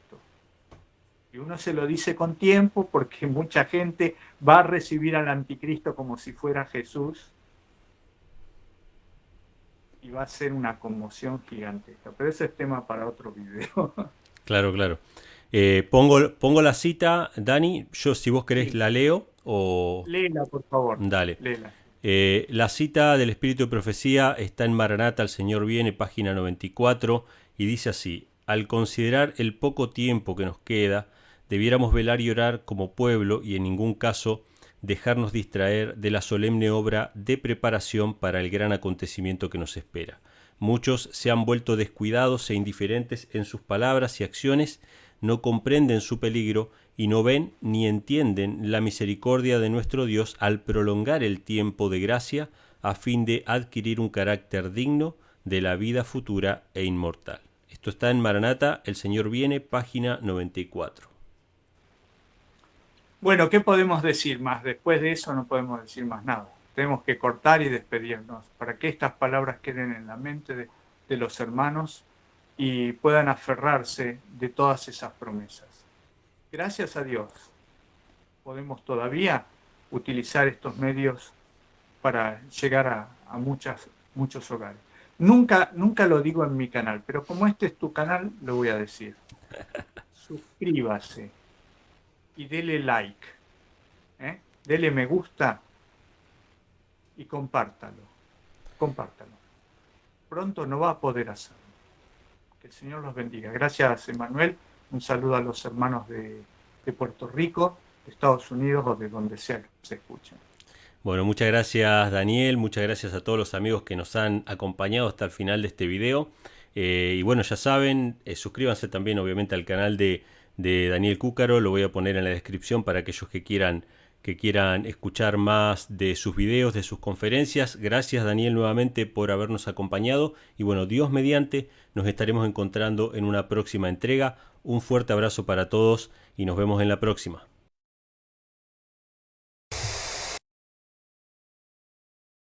Y uno se lo dice con tiempo porque mucha gente va a recibir al anticristo como si fuera Jesús y va a ser una conmoción gigantesca. Pero ese es tema para otro video. Claro, claro. Pongo la cita, Dani. Yo, si vos querés, Sí, la leo o... léela, por favor. Dale. Léela. La cita del Espíritu de Profecía está en Maranata, el Señor viene, página 94, y dice así: al considerar el poco tiempo que nos queda, debiéramos velar y orar como pueblo y en ningún caso dejarnos distraer de la solemne obra de preparación para el gran acontecimiento que nos espera. Muchos se han vuelto descuidados e indiferentes en sus palabras y acciones, no comprenden su peligro y no ven ni entienden la misericordia de nuestro Dios al prolongar el tiempo de gracia a fin de adquirir un carácter digno de la vida futura e inmortal. Esto está en Maranata, el Señor viene, página 94. Bueno, ¿qué podemos decir más? Después de eso no podemos decir más nada. Tenemos que cortar y despedirnos para que estas palabras queden en la mente de los hermanos y puedan aferrarse de todas esas promesas. Gracias a Dios, podemos todavía utilizar estos medios para llegar a muchos hogares. Nunca lo digo en mi canal, pero como este es tu canal, lo voy a decir. Suscríbase y dele like, dele me gusta y compártalo. Compártalo. Pronto no va a poder hacerlo. Que el Señor los bendiga. Gracias, Emanuel. Un saludo a los hermanos de Puerto Rico, de Estados Unidos o de donde sea que se escuchen. Bueno, muchas gracias Daniel, muchas gracias a todos los amigos que nos han acompañado hasta el final de este video. Y bueno, ya saben, suscríbanse también obviamente al canal de Daniel Cúcaro, lo voy a poner en la descripción para aquellos que quieran escuchar más de sus videos, de sus conferencias. Gracias Daniel nuevamente por habernos acompañado y bueno, Dios mediante, nos estaremos encontrando en una próxima entrega. Un fuerte abrazo para todos y nos vemos en la próxima.